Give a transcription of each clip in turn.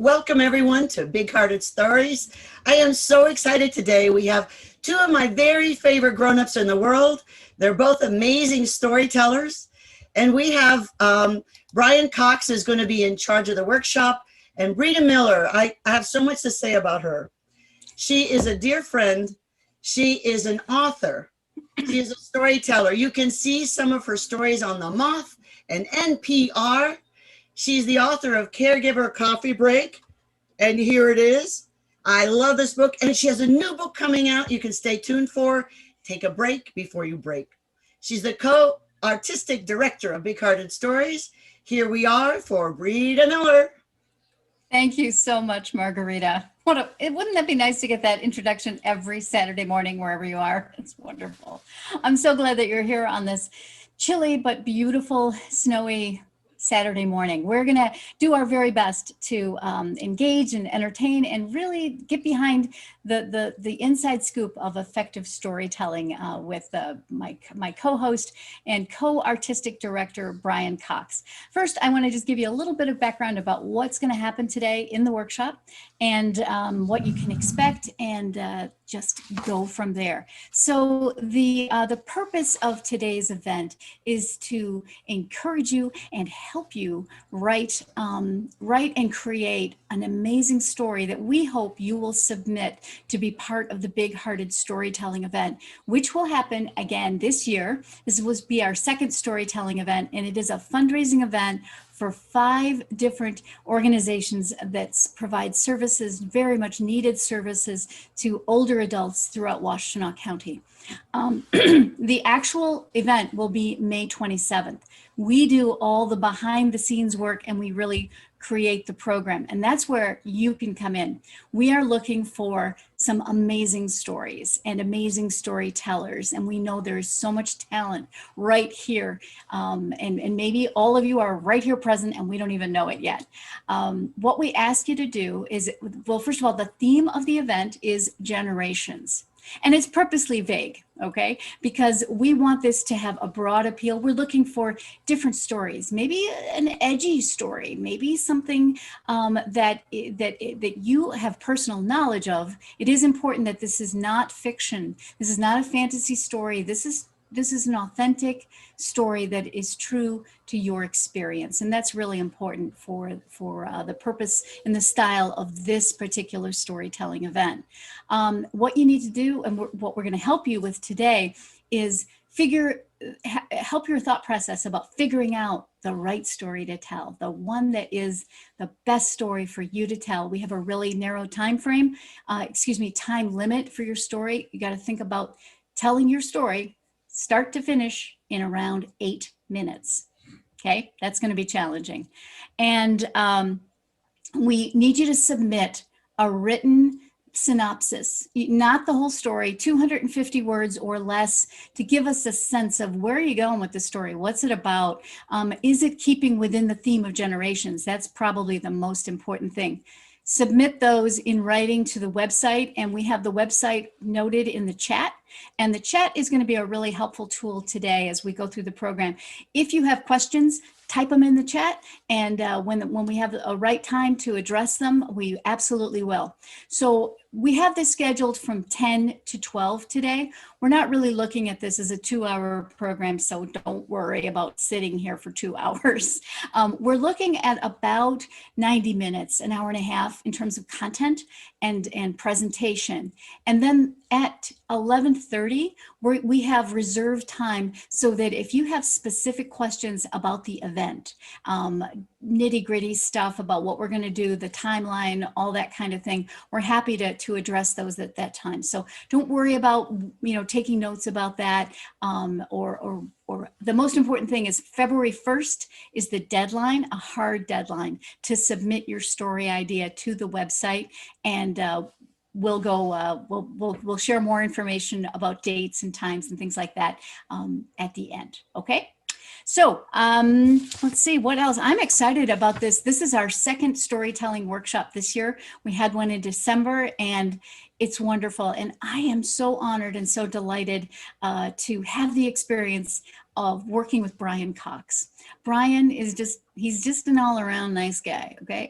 welcome everyone to Big Hearted Stories. I am so excited today. We have two of my very favorite grown-ups in the world. They're both amazing storytellers. And we have Brian Cox is going to be in charge of the workshop, and Breeda Miller. I have so much to say about her. She is a dear friend. She is an author. She is a storyteller. You can see some of her stories on The Moth and NPR. She's the author of Caregiver Coffee Break, and here it is. I love this book, and she has a new book coming out you can stay tuned for, Take a Break Before You Break. She's the co-artistic director of Big Hearted Stories. Here we are for Breeda Miller. Thank you so much, Margarita. Wouldn't that be nice to get that introduction every Saturday morning wherever you are? It's wonderful. I'm so glad that you're here on this chilly but beautiful, snowy Saturday morning. We're going to do our very best to engage and entertain and really get behind the inside scoop of effective storytelling with my co-host and co-artistic director, Brian Cox. First, I want to just give you a little bit of background about what's going to happen today in the workshop and what you can expect, and just go from there. So the purpose of today's event is to encourage you and help you write and create an amazing story that we hope you will submit to be part of the Big Hearted Storytelling event, which will happen again this year. This will be our second storytelling event, and it is a fundraising event for 5 different organizations that provide services, very much needed services, to older adults throughout Washtenaw County. The actual event will be May 27th. We do all the behind the scenes work, and we really create the program, and that's where you can come in. We are looking for some amazing stories and amazing storytellers, and we know there's so much talent right here, and maybe all of you are right here present and we don't even know it yet. What we ask you to do is, well, first of all, the theme of the event is generations. And it's purposely vague, okay? Because we want this to have a broad appeal. We're looking for different stories, maybe an edgy story, maybe something that you have personal knowledge of. It is important that this is not fiction. This is not a fantasy story. This is an authentic story that is true to your experience. And that's really important for the purpose and the style of this particular storytelling event. What you need to do, and what we're going to help you with today, is help your thought process about figuring out the right story to tell, the one that is the best story for you to tell. We have a really narrow time frame, time limit for your story. You got to think about telling your story start to finish in around 8 minutes. Okay, that's going to be challenging. And we need you to submit a written synopsis, not the whole story, 250 words or less, to give us a sense of where are you going with the story? What's it about? Is it keeping within the theme of generations? That's probably the most important thing. Submit those in writing to the website, and we have the website noted in the chat. And the chat is going to be a really helpful tool today as we go through the program. If you have questions, type them in the chat, and when we have a right time to address them, we absolutely will. So we have this scheduled from 10 to 12 today. We're not really looking at this as a 2-hour program, so don't worry about sitting here for 2 hours. We're looking at about 90 minutes, an hour and a half in terms of content and presentation. And then at 11:30, we have reserved time so that if you have specific questions about the event, nitty-gritty stuff about what we're going to do, the timeline, all that kind of thing, we're happy to address those at that time. So don't worry about taking notes about that, or the most important thing is February 1st is the deadline, a hard deadline to submit your story idea to the website, and we'll share more information about dates and times and things like that at the end. Okay. So let's see what else. I'm excited about this. This is our second storytelling workshop this year. We had one in December, and it's wonderful. And I am so honored and so delighted to have the experience of working with Brian Cox. Brian is he's just an all-around nice guy, okay?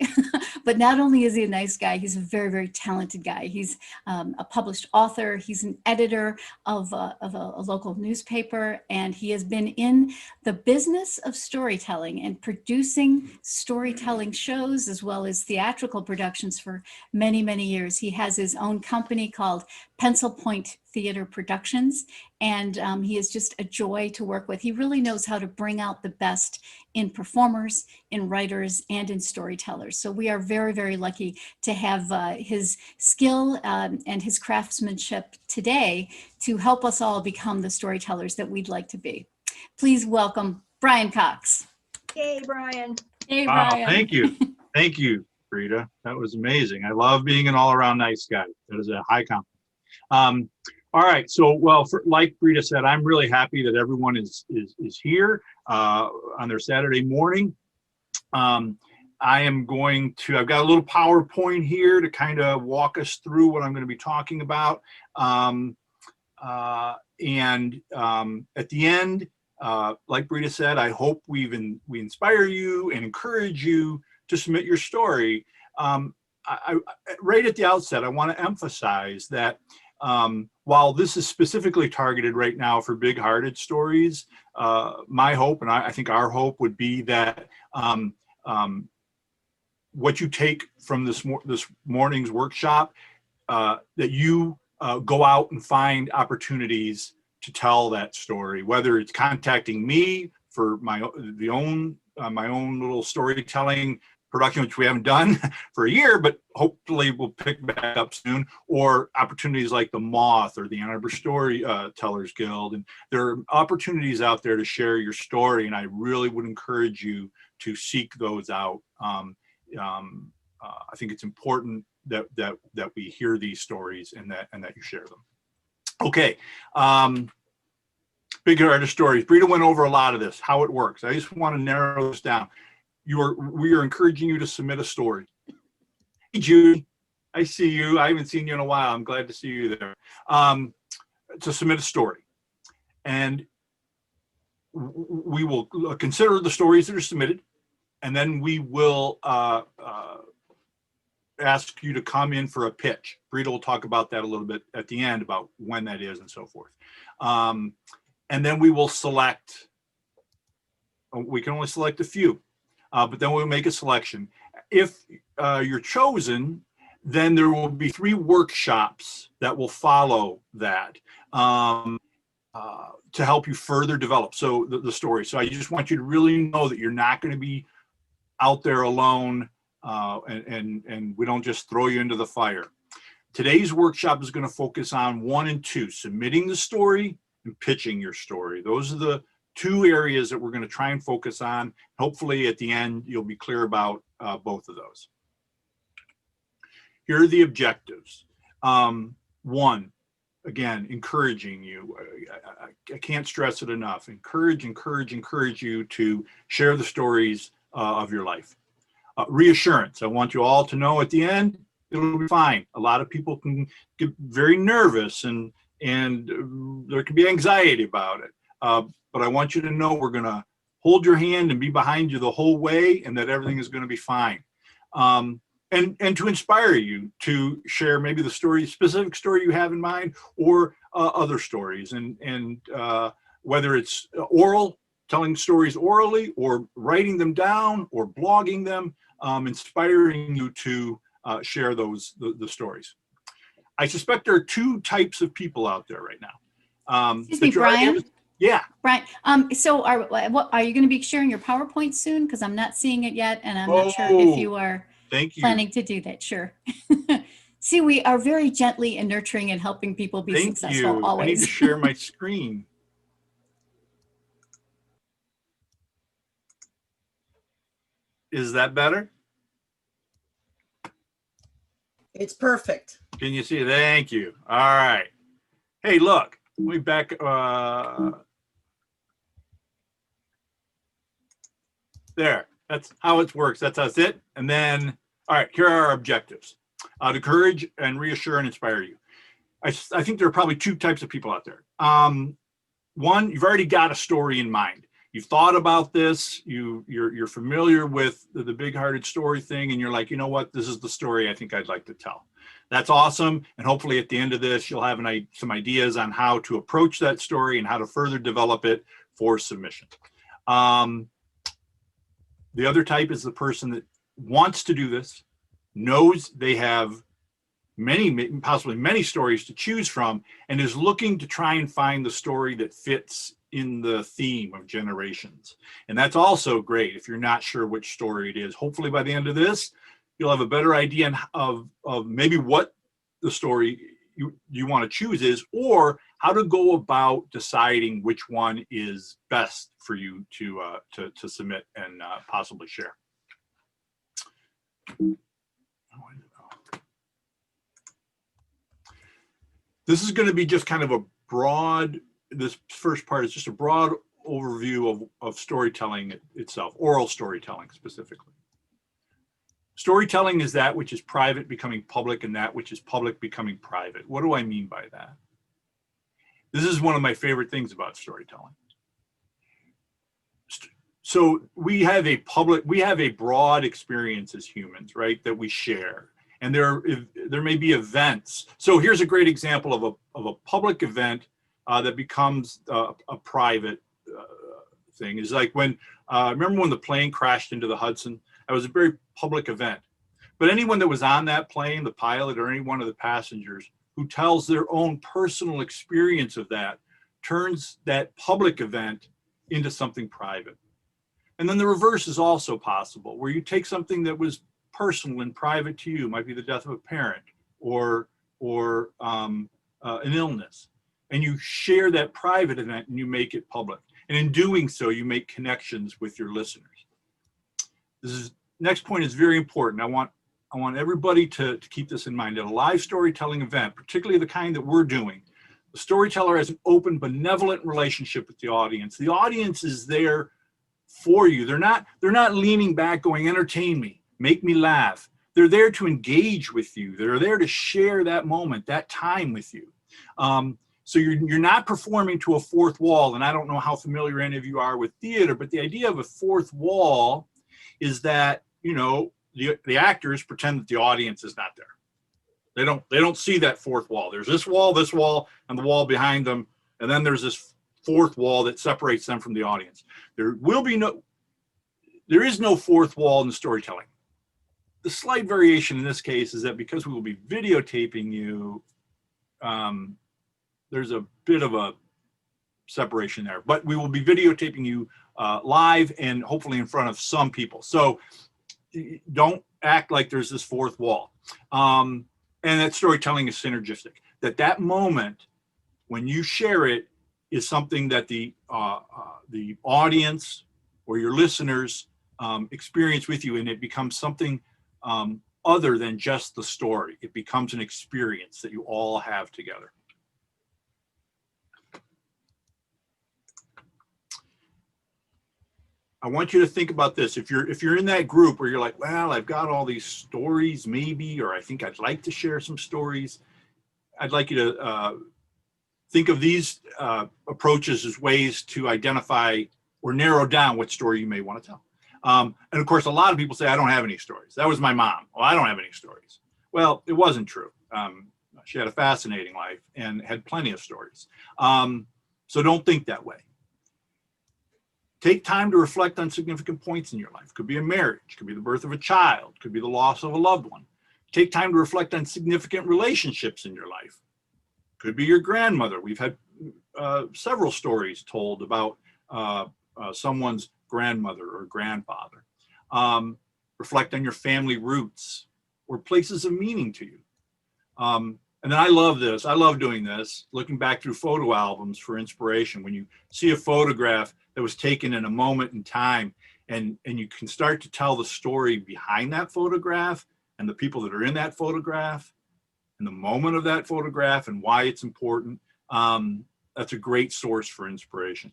But not only is he a nice guy, he's a very, very talented guy. He's a published author. He's an editor of a local newspaper, and he has been in the business of storytelling and producing storytelling shows as well as theatrical productions for many, many years. He has his own company called Pencil Point Theater Productions, and he is just a joy to work with. He really knows how to bring out the best in performers, in writers, and in storytellers. So we are very, very lucky to have his skill and his craftsmanship today to help us all become the storytellers that we'd like to be. Please welcome Brian Cox. Yay, Brian. Hey, Wow, Brian. thank you. Thank you, Breeda. That was amazing. I love being an all-around nice guy. That is a high compliment. All right, so like Breeda said, I'm really happy that everyone is here on their Saturday morning. I've got a little PowerPoint here to kind of walk us through what I'm going to be talking about. At the end, like Breeda said, I hope we inspire you and encourage you to submit your story. Right at the outset, I want to emphasize that while this is specifically targeted right now for big-hearted stories, my hope, and I think our hope, would be that what you take from this morning's workshop, that you go out and find opportunities to tell that story, whether it's contacting me for my own little storytelling production, which we haven't done for a year, but hopefully we'll pick back up soon, or opportunities like the Moth or the Ann Arbor Storytellers Guild. And there are opportunities out there to share your story, and I really would encourage you to seek those out. I think it's important that we hear these stories and that you share them. Okay. Big artist stories. Breeda went over a lot of this, how it works. I just want to narrow this down. We are encouraging you to submit a story. Hey, Judy, I see you. I haven't seen you in a while. I'm glad to see you there. To submit a story. And we will consider the stories that are submitted, and then we will ask you to come in for a pitch. Breeda will talk about that a little bit at the end, about when that is and so forth. And then we will select, we can only select a few, but then we'll make a selection. If you're chosen, then there will be 3 workshops that will follow that to help you further develop the story. So I just want you to really know that you're not going to be out there alone, and we don't just throw you into the fire. Today's workshop is going to focus on 1 and 2, submitting the story and pitching your story. Those are the 2 areas that we're going to try and focus on. Hopefully at the end, you'll be clear about both of those. Here are the objectives. 1, again, encouraging you. I can't stress it enough. Encourage you to share the stories of your life. Reassurance. I want you all to know at the end, it'll be fine. A lot of people can get very nervous and there can be anxiety about it. But I want you to know we're going to hold your hand and be behind you the whole way, and that everything is going to be fine. And to inspire you to share maybe the specific story you have in mind, or other stories, and whether it's oral, telling stories orally, or writing them down, or blogging them, inspiring you to share the stories. I suspect there are 2 types of people out there right now. Excuse me, Brian. Yeah. Brian, so are you going to be sharing your PowerPoint soon? Because I'm not seeing it yet, and I'm not sure if you are planning to do that. Sure. See, we are very gently and nurturing and helping people be successful always. I need to share my screen. Is that better? It's perfect. Can you see? Thank you. All right. Hey, look, we back. There. That's how it works. That's it. And then, all right, here are our objectives. To encourage and reassure and inspire you. I think there are probably 2 types of people out there. one, you've already got a story in mind. You've thought about this, you're familiar with the big-hearted story thing, and you're like, you know what, this is the story I think I'd like to tell. That's awesome, and hopefully at the end of this, you'll have some ideas on how to approach that story and how to further develop it for submission. The other type is the person that wants to do this, knows they have possibly many stories to choose from, and is looking to try and find the story that fits in the theme of generations. And that's also great if you're not sure which story it is. Hopefully by the end of this, you'll have a better idea of maybe what the story you want to choose is, or how to go about deciding which one is best for you to submit and possibly share. This is going to be just kind of a broad, this first part is just a broad overview of storytelling itself, oral storytelling specifically. Storytelling is that which is private becoming public, and that which is public becoming private. What do I mean by that? This is one of my favorite things about storytelling. So we have a broad experience as humans, right, that we share. And there may be events. So here's a great example of a public event that becomes a private thing. Is like when, remember when the plane crashed into the Hudson? That was a very public event. But anyone that was on that plane, the pilot or any one of the passengers, who tells their own personal experience of that, turns that public event into something private. And then the reverse is also possible, where you take something that was personal and private to you, might be the death of a parent or an illness, and you share that private event and you make it public. And in doing so, you make connections with your listeners. Next point is very important. I want everybody to keep this in mind. At a live storytelling event, particularly the kind that we're doing, the storyteller has an open, benevolent relationship with the audience. The audience is there for you. They're not leaning back going, entertain me, make me laugh. They're there to engage with you. They're there to share that moment, that time with you. So you're not performing to a fourth wall. And I don't know how familiar any of you are with theater, but the idea of a fourth wall is that, you know, the actors pretend that the audience is not there. They don't see that fourth wall. There's this wall, and the wall behind them. And then there's this fourth wall that separates them from the audience. There is no fourth wall in the storytelling. The slight variation in this case is that because we will be videotaping you, there's a bit of a separation there, but we will be videotaping you live and hopefully in front of some people. So don't act like there's this fourth wall. And that storytelling is synergistic. That moment when you share it is something that the audience or your listeners experience with you, and it becomes something other than just the story. It becomes an experience that you all have together. I want you to think about this. If you're in that group where you're like, well, I've got all these stories maybe, or I think I'd like to share some stories, I'd like you to think of these approaches as ways to identify or narrow down what story you may want to tell. And of course, a lot of people say, I don't have any stories. That was my mom. Well, I don't have any stories. Well, it wasn't true. She had a fascinating life and had plenty of stories. So don't think that way. Take time to reflect on significant points in your life. Could be a marriage, could be the birth of a child, could be the loss of a loved one. Take time to reflect on significant relationships in your life. Could be your grandmother. We've had several stories told about someone's grandmother or grandfather. Reflect on your family roots or places of meaning to you. And then I love this. I love doing this, looking back through photo albums for inspiration. When you see a photograph that was taken in a moment in time, and you can start to tell the story behind that photograph and the people that are in that photograph and the moment of that photograph and why it's important, that's a great source for inspiration.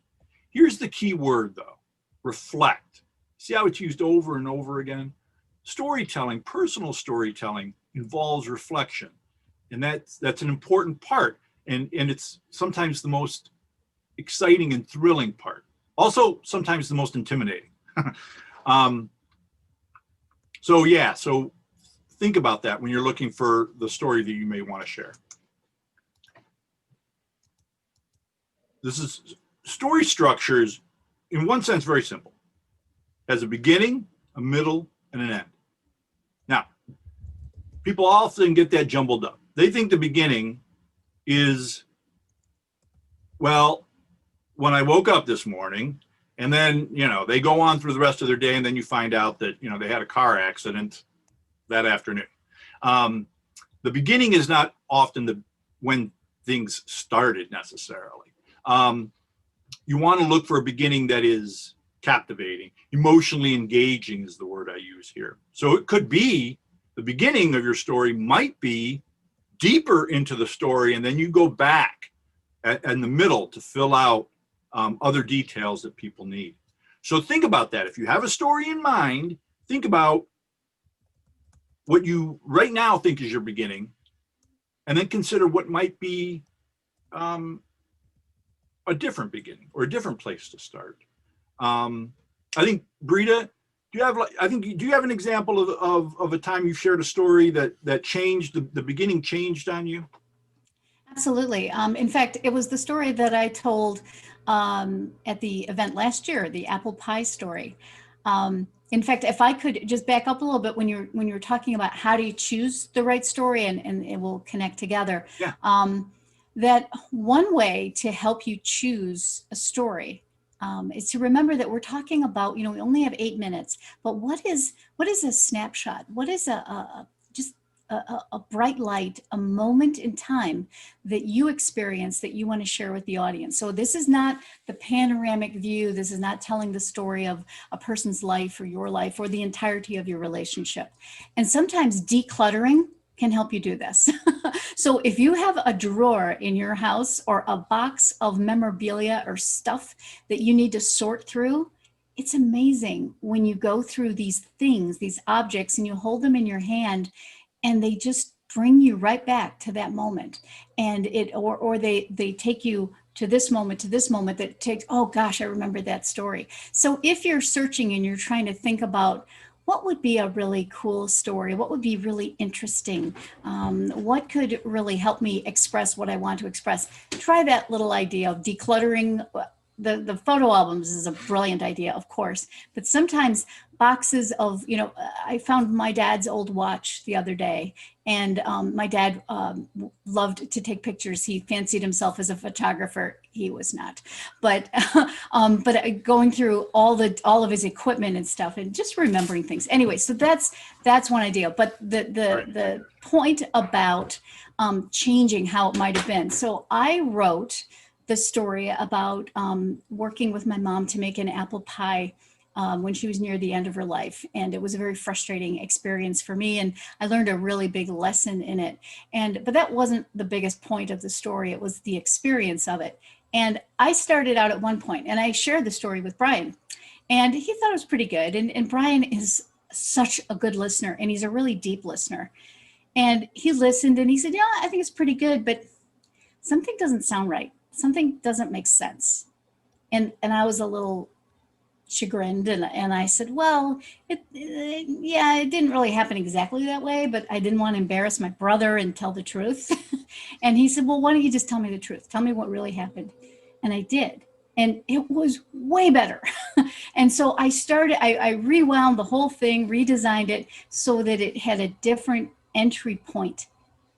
Here's the key word though, reflect. See how it's used over and over again? Storytelling, personal storytelling involves reflection. And that's an important part. And it's sometimes the most exciting and thrilling part. Also, sometimes the most intimidating. So yeah, so think about that when you're looking for the story that you may want to share. This is story structures, in one sense, very simple. Has a beginning, a middle, and an end. Now, people often get that jumbled up. They think the beginning is, well, when I woke up this morning, and then, you know, they go on through the rest of their day, and then you find out that, you know, they had a car accident that afternoon. The beginning is not often when things started necessarily. You want to look for a beginning that is captivating, emotionally engaging is the word I use here. So it could be the beginning of your story might be deeper into the story, and then you go back in the middle to fill out other details that people need. So think about that. If you have a story in mind, think about what you right now think is your beginning, and then consider what might be a different beginning or a different place to start. I think, Breeda, do you have an example of a time you've shared a story that changed, the beginning changed on you? Absolutely. In fact, it was the story that I told at the event last year, the apple pie story. In fact, if I could just back up a little bit when you're talking about how do you choose the right story, and it will connect together. Yeah. That one way to help you choose a story is to remember that we're talking about, we only have 8 minutes, but what is a snapshot? What is just a bright light, a moment in time that you experience that you want to share with the audience? So this is not the panoramic view. This is not telling the story of a person's life or your life or the entirety of your relationship. And sometimes decluttering can help you do this. So if you have a drawer in your house or a box of memorabilia or stuff that you need to sort through, it's amazing when you go through these things, these objects, and you hold them in your hand, and they just bring you right back to that moment. And they take you to this moment that takes, oh gosh, I remember that story. So if you're searching and you're trying to think about what would be a really cool story, what would be really interesting, what could really help me express what I want to express, try that little idea of decluttering. The photo albums is a brilliant idea, of course, but sometimes boxes of, I found my dad's old watch the other day, and my dad loved to take pictures. He fancied himself as a photographer. He was not, but going through all of his equipment and stuff, and just remembering things. Anyway, so that's one idea. But the point about changing how it might have been. So I wrote the story about working with my mom to make an apple pie when she was near the end of her life. And it was a very frustrating experience for me. And I learned a really big lesson in it. But that wasn't the biggest point of the story. It was the experience of it. And I started out at one point, and I shared the story with Brian, and he thought it was pretty good. And Brian is such a good listener, and he's a really deep listener. And he listened and he said, yeah, I think it's pretty good, but something doesn't sound right. Something doesn't make sense. And I was a little chagrined, and I said, well, it didn't really happen exactly that way, but I didn't want to embarrass my brother and tell the truth. And he said, well, why don't you just tell me the truth? Tell me what really happened. And I did. And it was way better. And so I rewound the whole thing, redesigned it so that it had a different entry point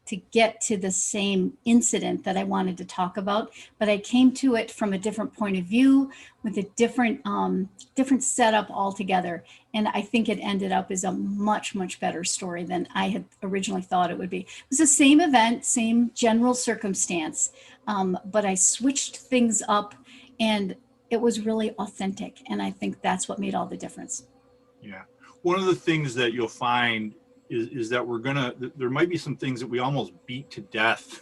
to get to the same incident that I wanted to talk about, but I came to it from a different point of view with a different setup altogether. And I think it ended up as a much, much better story than I had originally thought it would be. It was the same event, same general circumstance, but I switched things up, and it was really authentic. And I think that's what made all the difference. Yeah. One of the things that you'll find is that there might be some things that we almost beat to death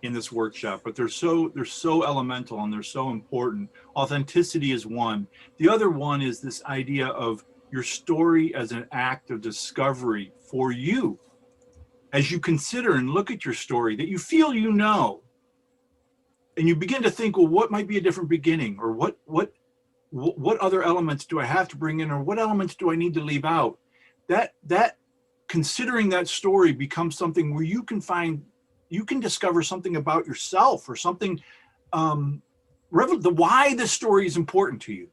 in this workshop, but they're so elemental and they're so important. Authenticity is one. The other one is this idea of your story as an act of discovery for you. As you consider and look at your story that you feel and you begin to think, well, what might be a different beginning, or what other elements do I have to bring in, or what elements do I need to leave out? That considering that story becomes something where you can discover something about yourself, or something, the why this story is important to you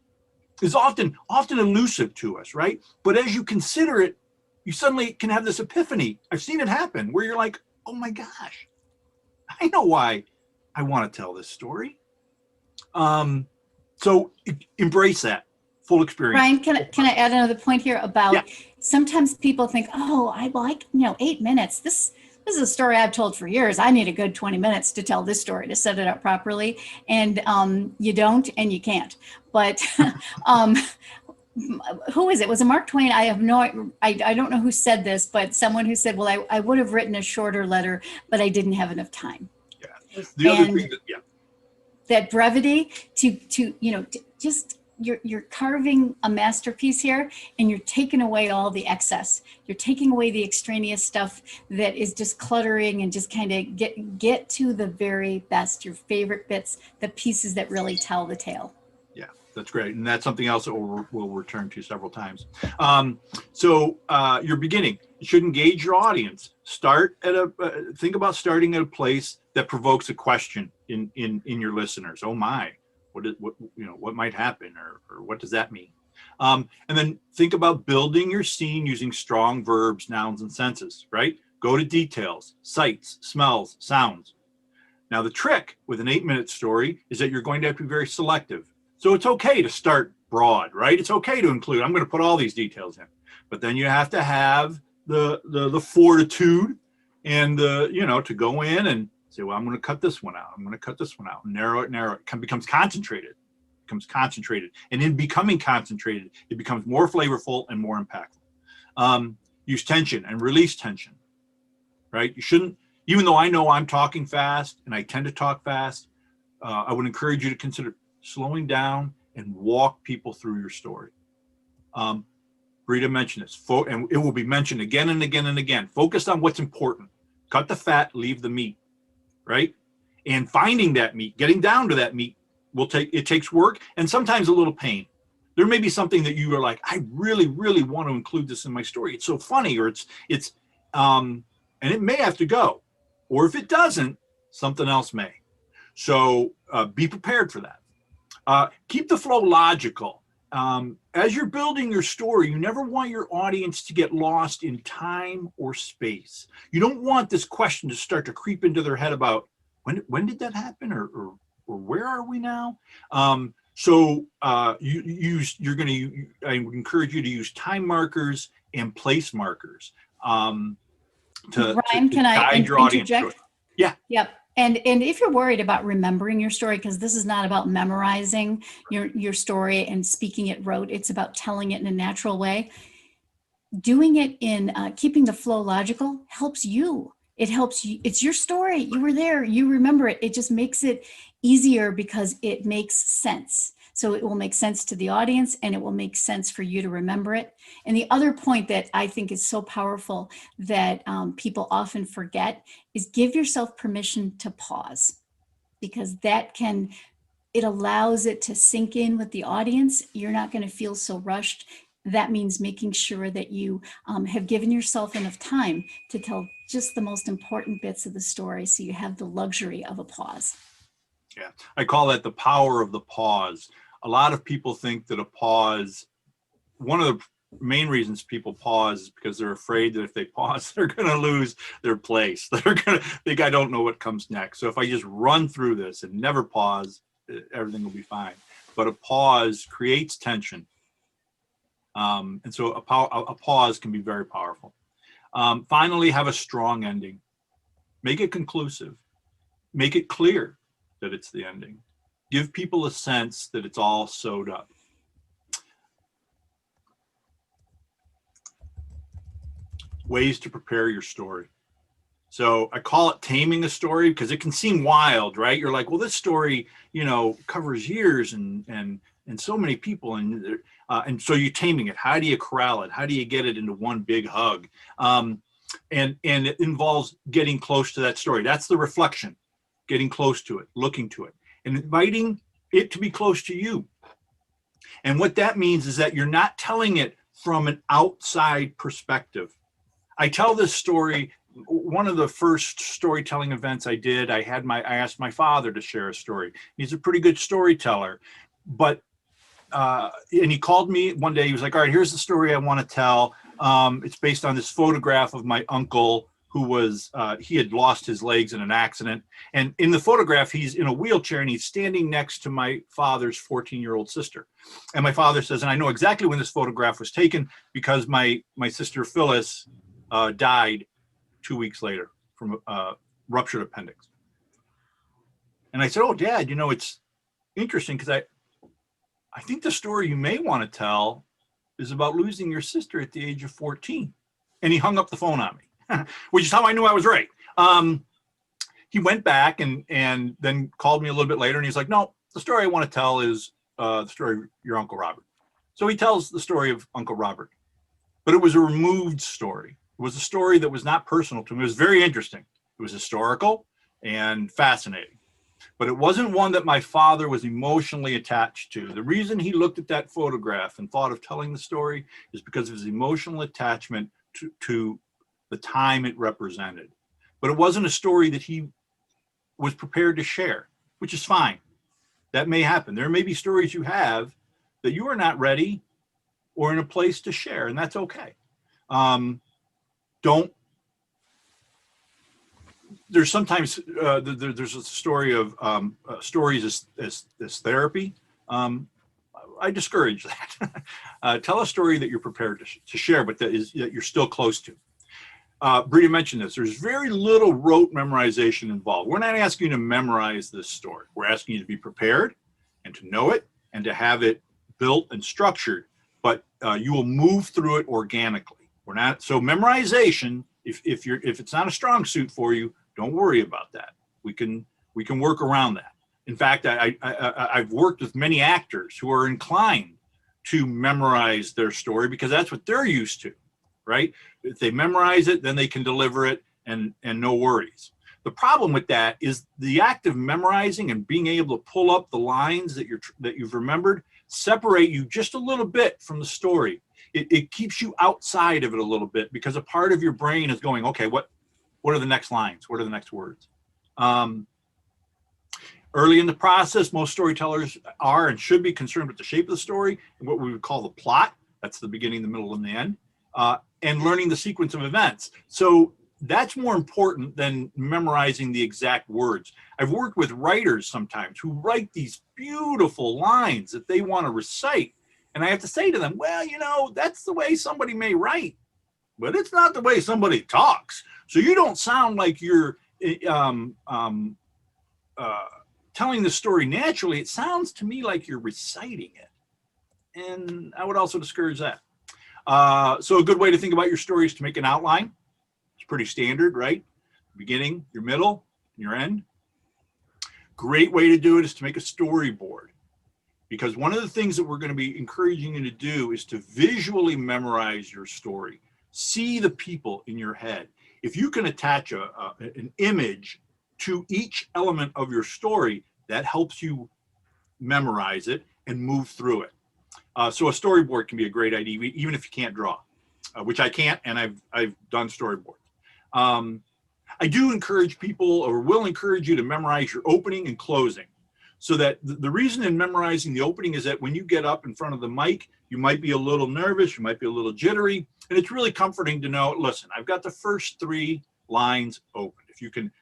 is often elusive to us, right? But as you consider it, you suddenly can have this epiphany. I've seen it happen where you're like, oh my gosh, I know why I want to tell this story. So embrace that full experience. Brian, can I add another point here about, Yeah. Sometimes people think, oh, I like, 8 minutes. This is a story I've told for years. I need a good 20 minutes to tell this story, to set it up properly. And you don't, and you can't. But who is it? Was it Mark Twain? I have I don't know who said this, but someone who said, well, I would have written a shorter letter, but I didn't have enough time. Yeah. The other thing that brevity to just you're carving a masterpiece here, and you're taking away all the excess. You're taking away the extraneous stuff that is just cluttering, and just kind of get to the very best, your favorite bits, the pieces that really tell the tale. Yeah, that's great. And that's something else that we'll return to several times. So your beginning, you should engage your audience. Think about starting at a place that provokes a question in your listeners. Oh my, what might happen, or what does that mean? And then think about building your scene using strong verbs, nouns, and senses, right? Go to details, sights, smells, sounds. Now the trick with an 8-minute story is that you're going to have to be very selective. So it's okay to start broad, right? It's okay to include, I'm going to put all these details in, but then you have to have the fortitude and to go in and say, well, I'm going to cut this one out. I'm going to cut this one out. Narrow it. Becomes concentrated. And in becoming concentrated, it becomes more flavorful and more impactful. Use tension and release tension, right? You shouldn't, even though I know I'm talking fast and I tend to talk fast, I would encourage you to consider slowing down and walk people through your story. Breeda mentioned this, and it will be mentioned again and again and again. Focus on what's important. Cut the fat, leave the meat. Right? And finding that meat, getting down to that meat it takes work and sometimes a little pain. There may be something that you are like, I really, really want to include this in my story. It's so funny, or and it may have to go. Or if it doesn't, something else may. So be prepared for that. Keep the flow logical. As you're building your story, you never want your audience to get lost in time or space. You don't want this question to start to creep into their head about when did that happen, or where are we now? I would encourage you to use time markers and place markers Ryan, to can I guide your audience through it. Yeah. Yep. And if you're worried about remembering your story, because this is not about memorizing your story and speaking it rote, it's about telling it in a natural way. Doing it in keeping the flow logical helps you. It helps you. It's your story. You were there. You remember it. It just makes it easier because it makes sense. So it will make sense to the audience, and it will make sense for you to remember it. And the other point that I think is so powerful that people often forget is give yourself permission to pause, because it allows it to sink in with the audience. You're not going to feel so rushed. That means making sure that you have given yourself enough time to tell just the most important bits of the story, so you have the luxury of a pause. Yeah, I call that the power of the pause. A lot of people think that a pause, one of the main reasons people pause is because they're afraid that if they pause, they're going to lose their place. They're going to think, I don't know what comes next. So if I just run through this and never pause, everything will be fine. But a pause creates tension. And so a pause can be very powerful. Finally, have a strong ending. Make it conclusive. Make it clear that it's the ending. Give people a sense that it's all sewed up. Ways to prepare your story. So I call it taming a story because it can seem wild, right? You're like, well, this story, covers years and so many people, and so you're taming it. How do you corral it? How do you get it into one big hug? And it involves getting close to that story. That's the reflection. getting close to it, looking to it, and inviting it to be close to you. And what that means is that you're not telling it from an outside perspective. I tell this story, one of the first storytelling events I did, I asked my father to share a story. He's a pretty good storyteller, but and he called me one day. He was like, all right, here's the story I want to tell. It's based on this photograph of my uncle who was, he had lost his legs in an accident. And in the photograph, he's in a wheelchair and he's standing next to my father's 14-year-old sister. And my father says, and I know exactly when this photograph was taken because my sister Phyllis died 2 weeks later from a ruptured appendix. And I said, oh, Dad, it's interesting because I think the story you may want to tell is about losing your sister at the age of 14. And he hung up the phone on me, which is how I knew I was right. He went back and then called me a little bit later and he's like, no, the story I want to tell is the story of your Uncle Robert. So he tells the story of Uncle Robert, but it was a removed story. It was a story that was not personal to him. It was very interesting. It was historical and fascinating. But it wasn't one that my father was emotionally attached to. The reason he looked at that photograph and thought of telling the story is because of his emotional attachment to the time it represented. But it wasn't a story that he was prepared to share, which is fine. That may happen. There may be stories you have that you are not ready or in a place to share, and that's okay. There's sometimes there's a story of stories as therapy. I discourage that. Tell a story that you're prepared to share, but that you're still close to. Breeda mentioned this. There's very little rote memorization involved. We're not asking you to memorize this story. We're asking you to be prepared and to know it and to have it built and structured, but you will move through it organically. So memorization, if it's not a strong suit for you, don't worry about that. We can work around that. In fact, I've worked with many actors who are inclined to memorize their story because that's what they're used to, right? If they memorize it, then they can deliver it and no worries. The problem with that is the act of memorizing and being able to pull up the lines that you've remembered separate you just a little bit from the story. It keeps you outside of it a little bit because a part of your brain is going, okay, what are the next lines? What are the next words? Early in the process, most storytellers are and should be concerned with the shape of the story and what we would call the plot. That's the beginning, the middle, and the end, and learning the sequence of events. So that's more important than memorizing the exact words. I've worked with writers sometimes who write these beautiful lines that they want to recite. And I have to say to them, well, that's the way somebody may write, but it's not the way somebody talks. So you don't sound like you're telling the story naturally. It sounds to me like you're reciting it. And I would also discourage that. So a good way to think about your story is to make an outline. It's pretty standard, right? Beginning, your middle, your end. Great way to do it is to make a storyboard. Because one of the things that we're going to be encouraging you to do is to visually memorize your story. See the people in your head. If you can attach an image to each element of your story, that helps you memorize it and move through it. So a storyboard can be a great idea, even if you can't draw, which I can't, and I've done storyboards. I do encourage people, or will encourage you, to memorize your opening and closing. So that the reason in memorizing the opening is that when you get up in front of the mic, you might be a little nervous, you might be a little jittery, and it's really comforting to know, listen, I've got the first 3 lines open. If you can,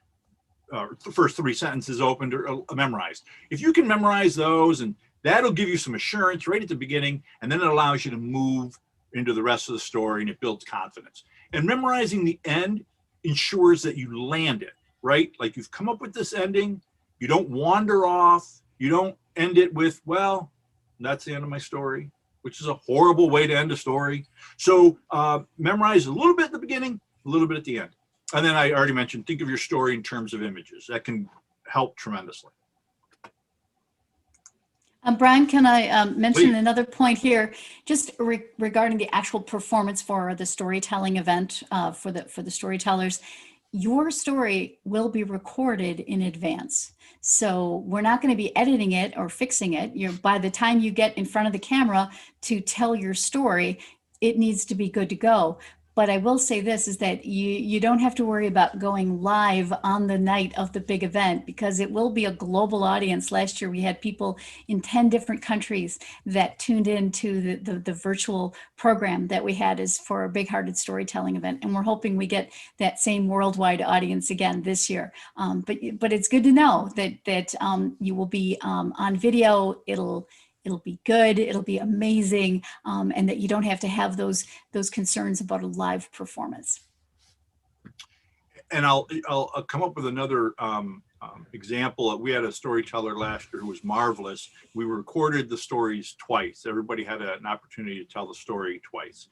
the first 3 sentences opened or memorized. If you can memorize those, and that'll give you some assurance right at the beginning, and then it allows you to move into the rest of the story, and it builds confidence. And memorizing the end ensures that you land it, right? Like you've come up with this ending, you don't wander off, you don't end it with, well, that's the end of my story, which is a horrible way to end a story. So memorize a little bit at the beginning, a little bit at the end. And then I already mentioned, think of your story in terms of images. That can help tremendously. Brian, can I mention Please. another point here, just regarding the actual performance for the storytelling event for the storytellers? your story will be recorded in advance. So we're not going to be editing it or fixing it. By the time you get in front of the camera to tell your story, it needs to be good to go. But I will say this is that you don't have to worry about going live on the night of the big event, because it will be a global audience. Last year, we had people in 10 different countries that tuned into the virtual program that we had as for a Big Hearted Storytelling event. And we're hoping we get that same worldwide audience again this year. But it's good to know that you will be on video. It'll be good, it'll be amazing, and that you don't have to have those concerns about a live performance. And I'll come up with another example. We had a storyteller last year who was marvelous. We recorded the stories twice. Everybody had an opportunity to tell the story twice.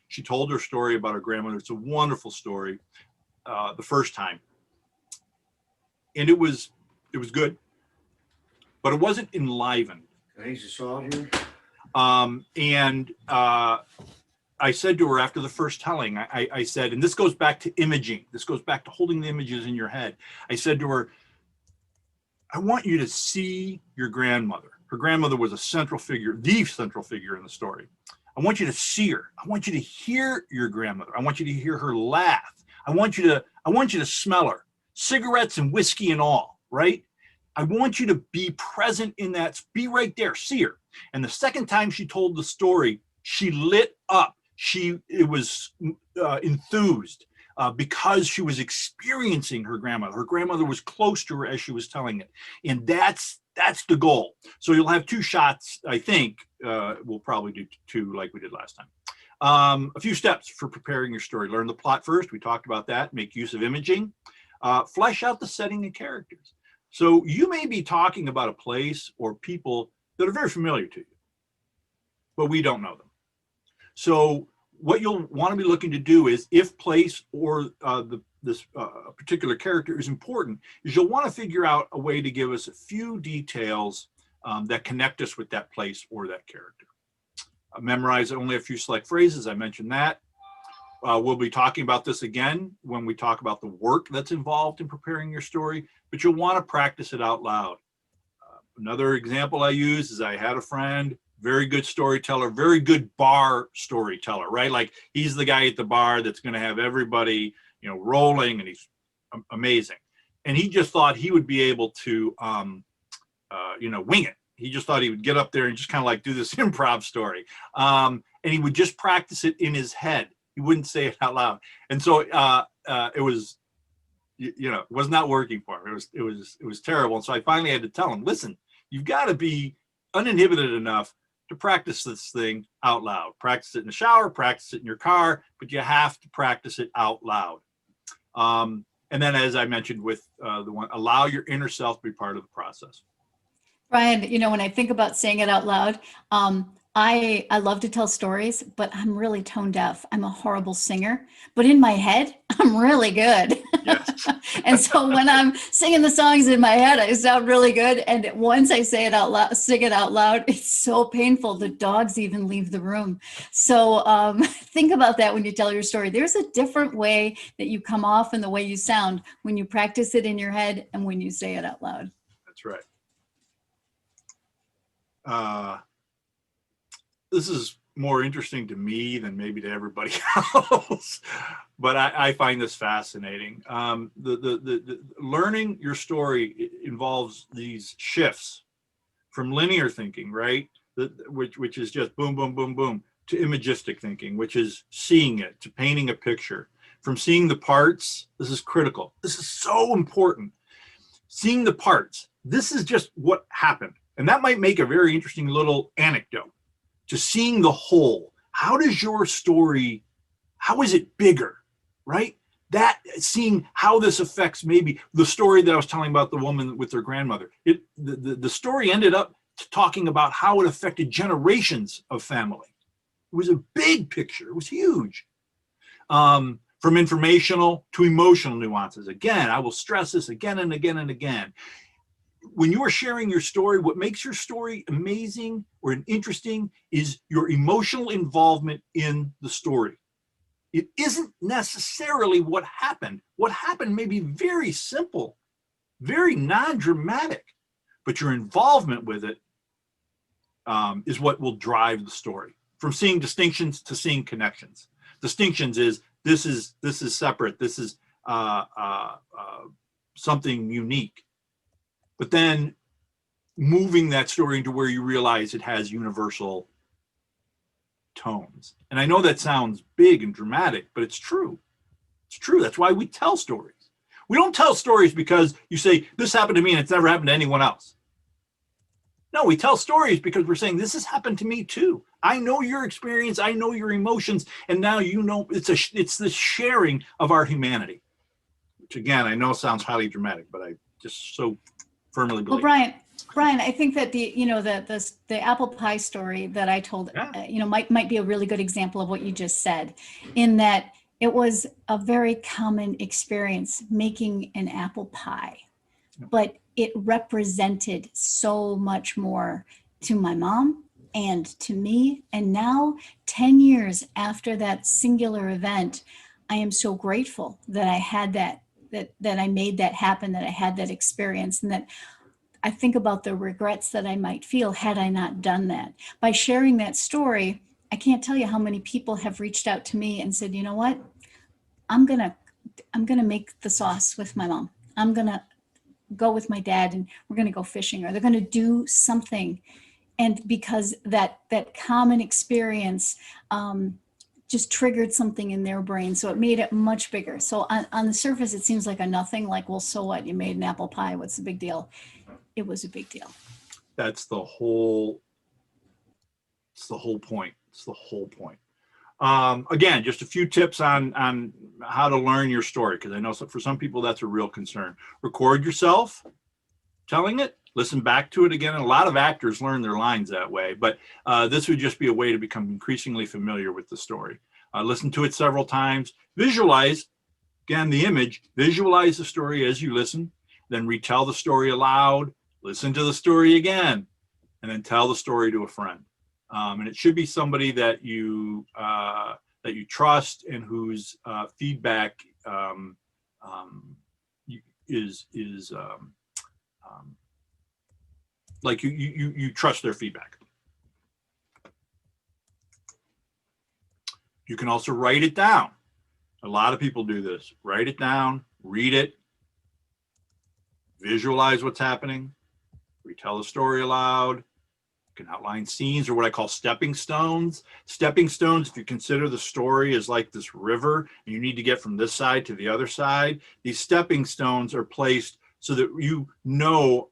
She told her story about her grandmother. It's a wonderful story. The first time, and it was good, but it wasn't enlivened. Thanks to saw here. I said to her after the first telling, I said, and this goes back to imaging. This goes back to holding the images in your head. I said to her, I want you to see your grandmother. Her grandmother was a central figure, the central figure in the story. I want you to see her. I want you to hear your grandmother. I want you to hear her laugh. I want you to smell her, cigarettes and whiskey and all, right? I want you to be present in that, be right there, see her. And the second time she told the story, she lit up. It was enthused because she was experiencing her grandmother. Her grandmother was close to her as she was telling it. And that's the goal. So you'll have 2 shots, I think. We'll probably do 2 like we did last time. A few steps for preparing your story. Learn the plot first. We talked about that. Make use of imaging. Flesh out the setting and characters. So you may be talking about a place or people that are very familiar to you, but we don't know them. So what you'll want to be looking to do is, if place or this particular character is important, is you'll want to figure out a way to give us a few details that connect us with that place or that character. Memorize only a few select phrases. I mentioned that. We'll be talking about this again when we talk about the work that's involved in preparing your story, but you'll want to practice it out loud. Another example I use is I had a friend, very good storyteller, very good bar storyteller, right? Like, he's the guy at the bar that's going to have everybody, rolling, and he's amazing. And he just thought he would be able to, wing it. He just thought he would get up there and just kind of like do this improv story. And he would just practice it in his head. He wouldn't say it out loud. And so it was, was not working for him. It was terrible. And so I finally had to tell him, listen, you've got to be uninhibited enough to practice this thing out loud. Practice it in the shower, practice it in your car, but you have to practice it out loud. And then, as I mentioned with allow your inner self to be part of the process. Brian, when I think about saying it out loud, I love to tell stories, but I'm really tone deaf. I'm a horrible singer, but in my head, I'm really good. Yes. And so when I'm singing the songs in my head, I sound really good. And once I say it out loud, sing it out loud, it's so painful. The dogs even leave the room. So think about that when you tell your story. There's a different way that you come off and the way you sound when you practice it in your head and when you say it out loud. That's right. This is more interesting to me than maybe to everybody else, but I find this fascinating. The learning your story involves these shifts from linear thinking, right? Which is just boom, boom, boom, boom, to imagistic thinking, which is seeing it, to painting a picture. From seeing the parts, this is critical. This is so important. Seeing the parts, this is just what happened. And that might make a very interesting little anecdote. To seeing the whole. How does your story, how is it bigger, right? That seeing how this affects maybe the story that I was telling about the woman with her grandmother. The story ended up talking about how it affected generations of family. It was a big picture. It was huge. From informational to emotional nuances. Again, I will stress this again and again and again. When you are sharing your story, what makes your story amazing or interesting is your emotional involvement in the story. It isn't necessarily what happened. What happened may be very simple, very non-dramatic, but your involvement with it is what will drive the story. From seeing distinctions to seeing connections. Distinctions is this is separate. This is something unique. But then moving that story into where you realize it has universal tones. And I know that sounds big and dramatic, but it's true. It's true. That's why we tell stories. We don't tell stories because you say, this happened to me and it's never happened to anyone else. No, we tell stories because we're saying, this has happened to me too. I know your experience. I know your emotions. And now you know it's the sharing of our humanity, which again, I know sounds highly dramatic, but I just so firmly believe. Well, Brian, I think that the apple pie story that I told, Yeah. Might be a really good example of what you just said, in that it was a very common experience making an apple pie, but it represented so much more to my mom and to me. And now, 10 years after that singular event, I am so grateful that I had that I made that happen, that I had that experience, and that I think about the regrets that I might feel had I not done that. By sharing that story, I can't tell you how many people have reached out to me and said, you know what, I'm gonna make the sauce with my mom. I'm gonna go with my dad and we're gonna go fishing, or they're gonna do something. And because that common experience just triggered something in their brain. So it made it much bigger. So on the surface, it seems like a nothing, like, well, so what? You made an apple pie. What's the big deal? It was a big deal. That's the whole, it's the whole point. It's the whole point. Again, just a few tips on how to learn your story, because I know for some people that's a real concern. Record yourself telling it, listen back to it again. And a lot of actors learn their lines that way, but this would just be a way to become increasingly familiar with the story. Listen to it several times. Visualize, again, the image. Visualize the story as you listen, then retell the story aloud, listen to the story again, and then tell the story to a friend. And it should be somebody that you trust and whose feedback is like you trust their feedback. You can also write it down. A lot of people do this. Write it down, read it, visualize what's happening, retell the story aloud. You can outline scenes, or what I call stepping stones. Stepping stones, if you consider the story as like this river and you need to get from this side to the other side, these stepping stones are placed so that you know,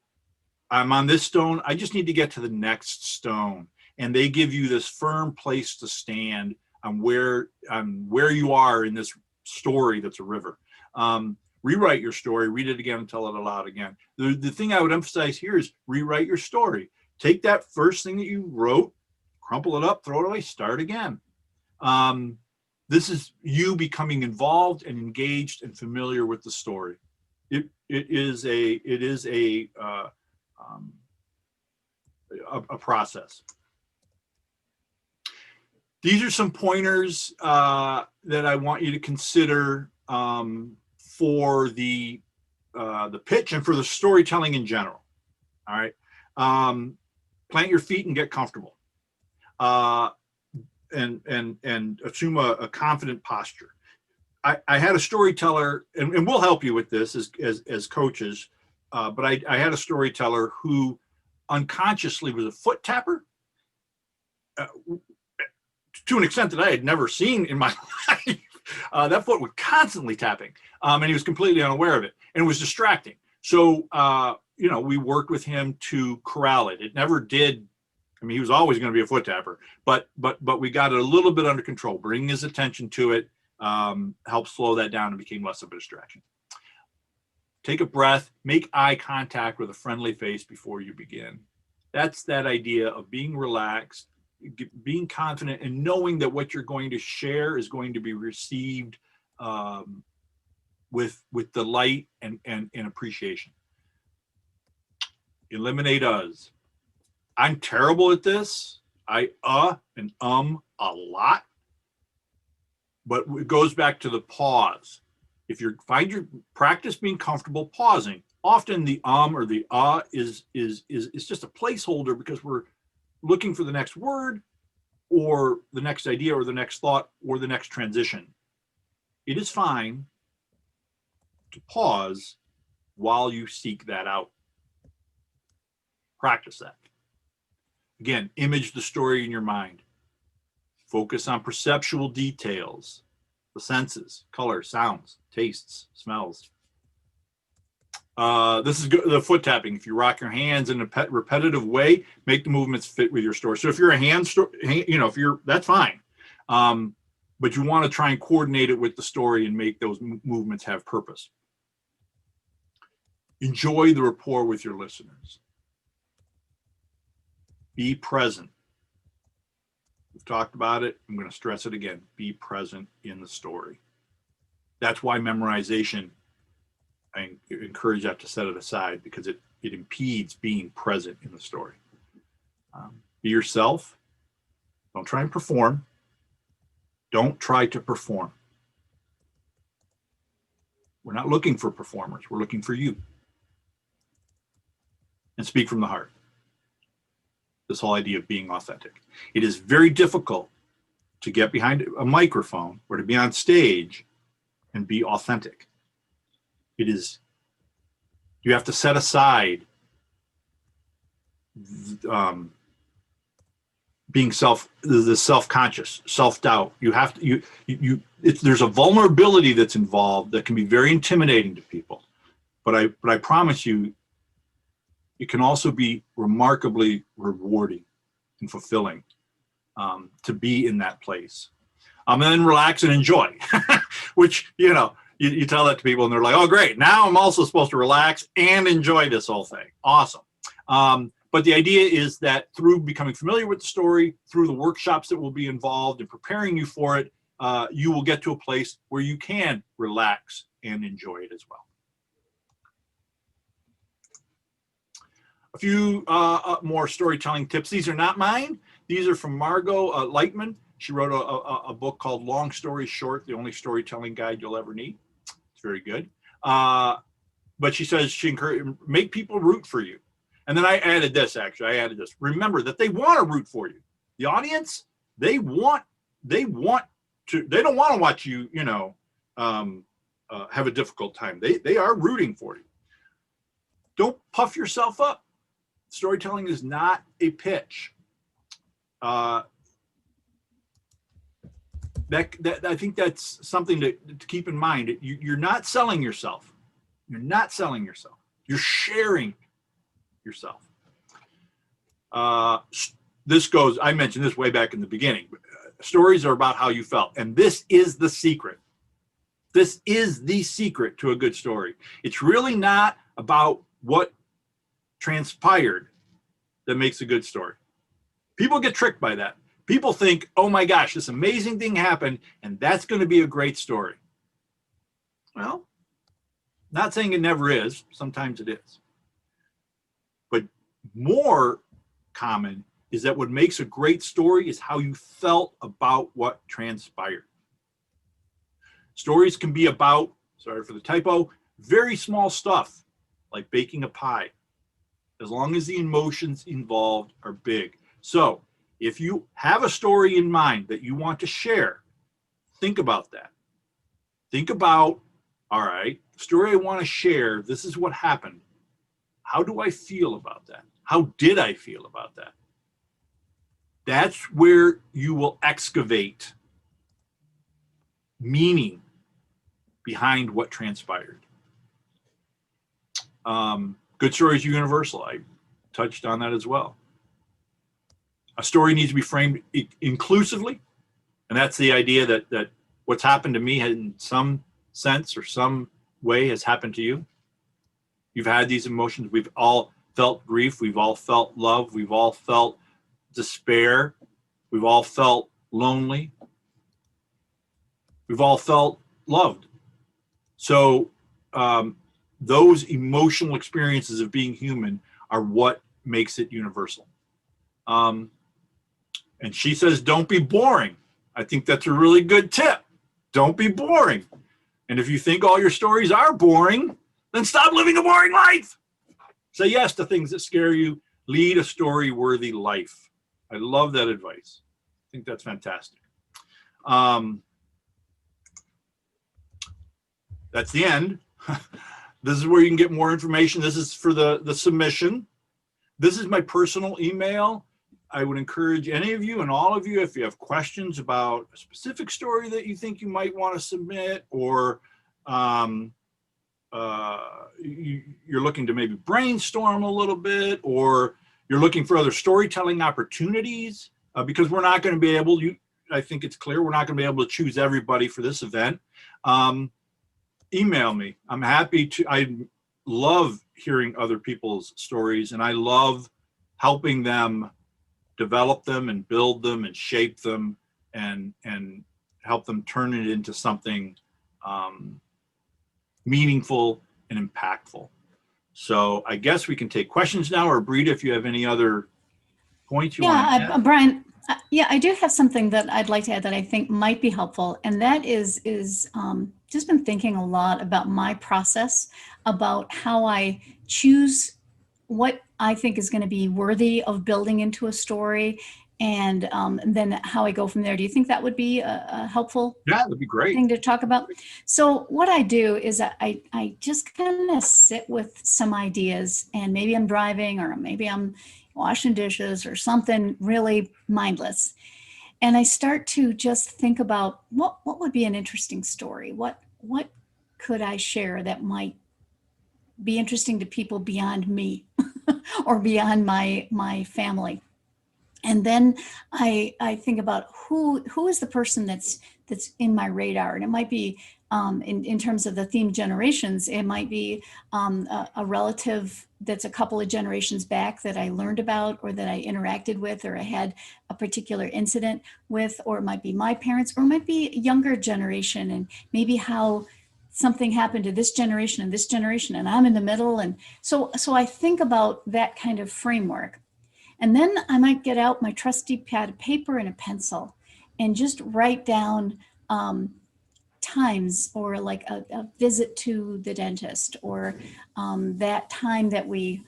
I'm on this stone, I just need to get to the next stone. And they give you this firm place to stand on where you are in this story that's a river. Rewrite your story, read it again, and tell it aloud again. The thing I would emphasize here is rewrite your story. Take that first thing that you wrote, crumple it up, throw it away, start again. This is you becoming involved and engaged and familiar with the story. It is a process. These are some pointers that I want you to consider for the pitch and for the storytelling in general. All right. Plant your feet and get comfortable, and assume a confident posture. I had a storyteller, and we'll help you with this as coaches, but I had a storyteller who unconsciously was a foot tapper, to an extent that I had never seen in my life. That foot was constantly tapping, and he was completely unaware of it, and it was distracting. So, we worked with him to corral it. It never did. I mean, he was always going to be a foot tapper, but we got it a little bit under control, bringing his attention to it, helped slow that down and became less of a distraction. Take a breath, make eye contact with a friendly face before you begin. That's that idea of being relaxed, being confident, and knowing that what you're going to share is going to be received with delight and appreciation. Eliminate us. I'm terrible at this. I and a lot. but it goes back to the pause. If you find your practice being comfortable pausing, often the or the is just a placeholder because we're looking for the next word or the next idea or the next thought or the next transition. It is fine to pause while you seek that out. Practice that. Again, image the story in your mind. Focus on perceptual details, the senses, color, sounds, tastes, smells. This is the foot tapping. If you rock your hands in a repetitive way, make the movements fit with your story. So if you're a if you're, that's fine. But you want to try and coordinate it with the story and make those movements have purpose. Enjoy the rapport with your listeners. Be present. We've talked about it. I'm going to stress it again. Be present in the story. That's why memorization, I encourage that to set it aside because it impedes being present in the story. Be yourself. Don't try and perform. Don't try to perform. We're not looking for performers. We're looking for you. And speak from the heart. This whole idea of being authentic. It is very difficult to get behind a microphone or to be on stage and be authentic. It is, you have to set aside being self-conscious, self-doubt. You have to, there's a vulnerability that's involved that can be very intimidating to people. But I promise you, it can also be remarkably rewarding and fulfilling to be in that place. And then relax and enjoy, which, you tell that to people and they're like, oh, great. Now I'm also supposed to relax and enjoy this whole thing. Awesome. But the idea is that through becoming familiar with the story, through the workshops that will be involved in preparing you for it, you will get to a place where you can relax and enjoy it as well. A few more storytelling tips. These are not mine. These are from Margot Lightman. She wrote a book called Long Story Short, the only storytelling guide you'll ever need. It's very good. But she says she make people root for you. And then I added this, actually. I added this. Remember that they want to root for you. The audience, they don't want to watch you, have a difficult time. They are rooting for you. Don't puff yourself up. Storytelling is not a pitch. I think that's something to keep in mind. You're not selling yourself. You're not selling yourself. You're sharing yourself. This goes, I mentioned this way back in the beginning. Stories are about how you felt. And this is the secret. This is the secret to a good story. It's really not about what transpired that makes a good story. People get tricked by that. People think, oh my gosh, this amazing thing happened, and that's going to be a great story. Well, not saying it never is. Sometimes it is. But more common is that what makes a great story is how you felt about what transpired. Stories can be about, sorry for the typo, very small stuff, like baking a pie, as long as the emotions involved are big. So if you have a story in mind that you want to share, think about that. Think about, all right, the story I want to share, this is what happened. How do I feel about that? How did I feel about that? That's where you will excavate meaning behind what transpired. Good stories are universal. I touched on that as well. A story needs to be framed inclusively, and that's the idea that what's happened to me in some sense or some way has happened to you. You've had these emotions. We've all felt grief. We've all felt love. We've all felt despair. We've all felt lonely. We've all felt loved. So those emotional experiences of being human are what makes it universal. And she says, don't be boring. I think that's a really good tip. Don't be boring. And if you think all your stories are boring, then stop living a boring life. Say yes to things that scare you. Lead a story-worthy life. I love that advice. I think that's fantastic. That's the end. This is where you can get more information. This is for the submission. This is my personal email. I would encourage any of you and all of you, if you have questions about a specific story that you think you might want to submit, or you're looking to maybe brainstorm a little bit, or you're looking for other storytelling opportunities, because we're not going to be able, I think it's clear, we're not going to be able to choose everybody for this event. Email me. I'm happy to. I love hearing other people's stories, and I love helping them develop them and build them and shape them and help them turn it into something meaningful and impactful. So I guess we can take questions now, or Breeda, if you have any other points you want to add. Brian, I do have something that I'd like to add that I think might be helpful, and that is just been thinking a lot about my process, about how I choose what I think is going to be worthy of building into a story, and then how I go from there. Do you think that would be a helpful that'd be great thing to talk about? So what I do is I just kind of sit with some ideas, and maybe I'm driving, or maybe I'm washing dishes or something really mindless. And I start to just think about what would be an interesting story? What could I share that might be interesting to people beyond me or beyond my family? And then I think about who is the person that's in my radar. And it might be, in terms of the theme generations, it might be a relative that's a couple of generations back that I learned about, or that I interacted with, or I had a particular incident with, or it might be my parents, or it might be a younger generation, and maybe how something happened to this generation and this generation, and I'm in the middle. And so I think about that kind of framework. And then I might get out my trusty pad of paper and a pencil and just write down times, or like a visit to the dentist, or that time that we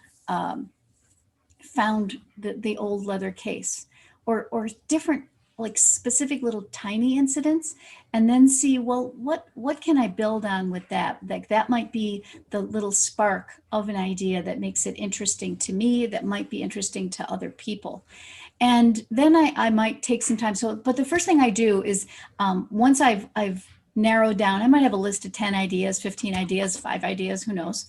found the old leather case, or different, like specific little tiny incidents, and then see, well, what can I build on with that? Like that might be the little spark of an idea that makes it interesting to me, that might be interesting to other people. And then I might take some time. So, but the first thing I do is, once I've narrowed down, I might have a list of 10 ideas, 15 ideas, 5 ideas, who knows.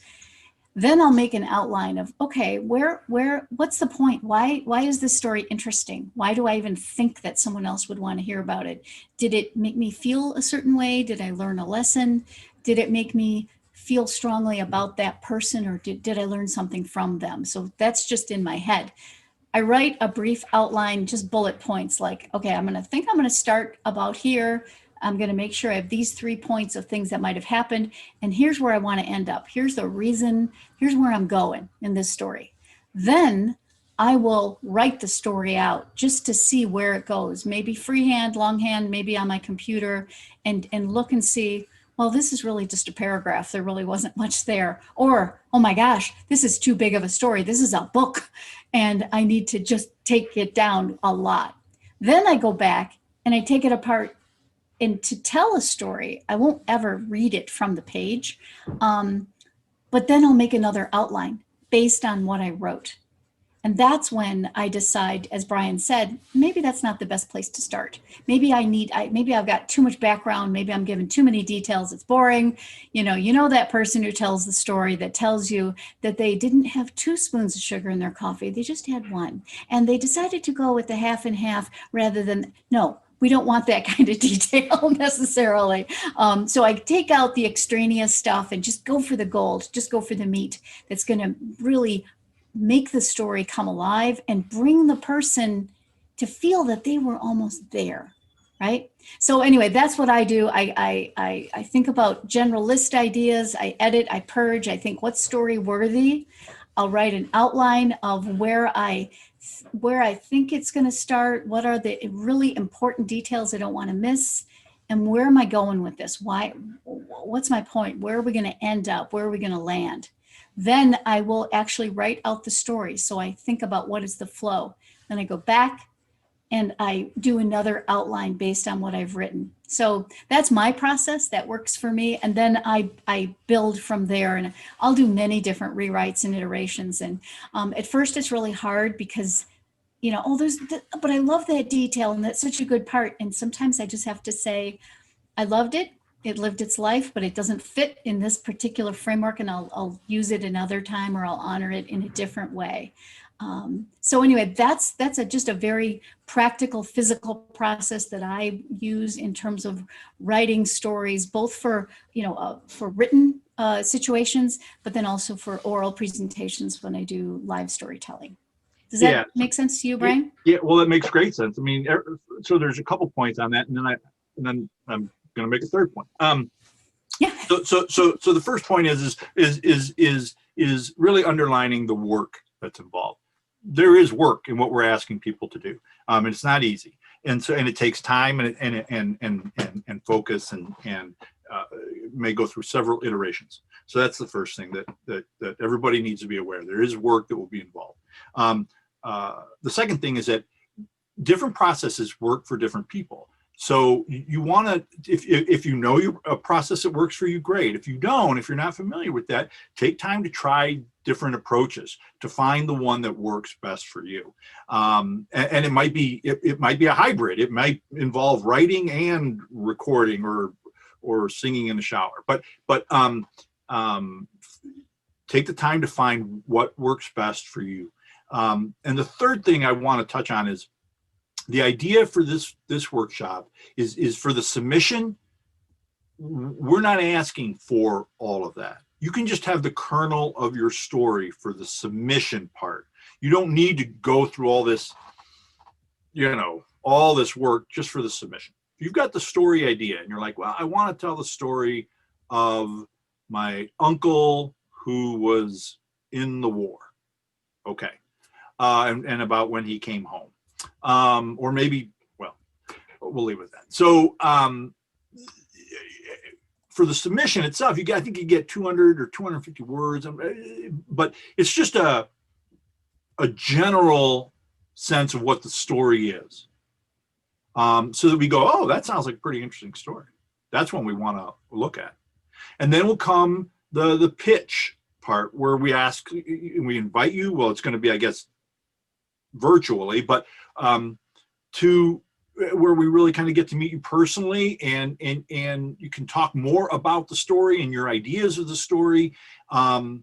Then I'll make an outline of, okay, what's the point? Why is this story interesting? Why do I even think that someone else would want to hear about it? Did it make me feel a certain way? Did I learn a lesson? Did it make me feel strongly about that person, or did I learn something from them? So that's just in my head. I write a brief outline, just bullet points, like, okay, I'm going to start about here. I'm going to make sure I have these 3 points of things that might have happened. And here's where I want to end up. Here's the reason. Here's where I'm going in this story. Then I will write the story out just to see where it goes. Maybe freehand, longhand, maybe on my computer, and look and see, well, this is really just a paragraph. There really wasn't much there. Or, oh my gosh, this is too big of a story. This is a book, and I need to just take it down a lot. Then I go back and I take it apart. And to tell a story, I won't ever read it from the page, but then I'll make another outline based on what I wrote. And that's when I decide, as Brian said, maybe that's not the best place to start. Maybe maybe I've got too much background. Maybe I'm giving too many details. It's boring. You know that person who tells the story that tells you that they didn't have 2 spoons of sugar in their coffee. They just had 1. And they decided to go with the half and half rather than, no, we don't want that kind of detail necessarily. So I take out the extraneous stuff and just go for the gold, just go for the meat that's going to really make the story come alive and bring the person to feel that they were almost there, right? So anyway, that's what I do. I think about general list ideas. I edit, I purge. I think what's story worthy. I'll write an outline of where I think it's going to start. What are the really important details I don't want to miss? and where am I going with this? Why, what's my point? Where are we going to end up? Where are we going to land? Then I will actually write out the story. So I think about what is the flow. Then I go back and I do another outline based on what I've written. So that's my process. That works for me. And then I build from there, and I'll do many different rewrites and iterations. And at first it's really hard because, you know, but I love that detail and that's such a good part. And sometimes I just have to say, I loved it. It lived its life, but it doesn't fit in this particular framework, and I'll use it another time, or I'll honor it in a different way. So anyway, that's just a very practical, physical process that I use in terms of writing stories, both for, you know, for written situations, but then also for oral presentations when I do live storytelling. Does that make sense to you, Brian? Yeah, well, that makes great sense. I mean, so there's a couple points on that, and then I'm going to make a third point. Yeah. So the first point is really underlining the work that's involved. There is work in what we're asking people to do. And it's not easy, and it takes time and focus, and may go through several iterations. So that's the first thing that everybody needs to be aware. There is work that will be involved. The second thing is that different processes work for different people. So you want to, if you know a process that works for you, great. If you don't, if you're not familiar with that, take time to try different approaches to find the one that works best for you. And it might be a hybrid. It might involve writing and recording, or singing in the shower. But take the time to find what works best for you. And the third thing I want to touch on is the idea for this workshop is for the submission. We're not asking for all of that. You can just have the kernel of your story for the submission part. You don't need to go through all this, all this work just for the submission. If you've got the story idea and you're like, well, I want to tell the story of my uncle who was in the war. Okay. And about when he came home. Or maybe, well, we'll leave it at that. So for the submission itself, I think you get 200 or 250 words, but it's just a general sense of what the story is. So that we go, oh, that sounds like a pretty interesting story. That's one we want to look at. And then will come the pitch part, where we invite you. Well, it's going to be, I guess, virtually, but to where we really kind of get to meet you personally, and you can talk more about the story and your ideas of the story. And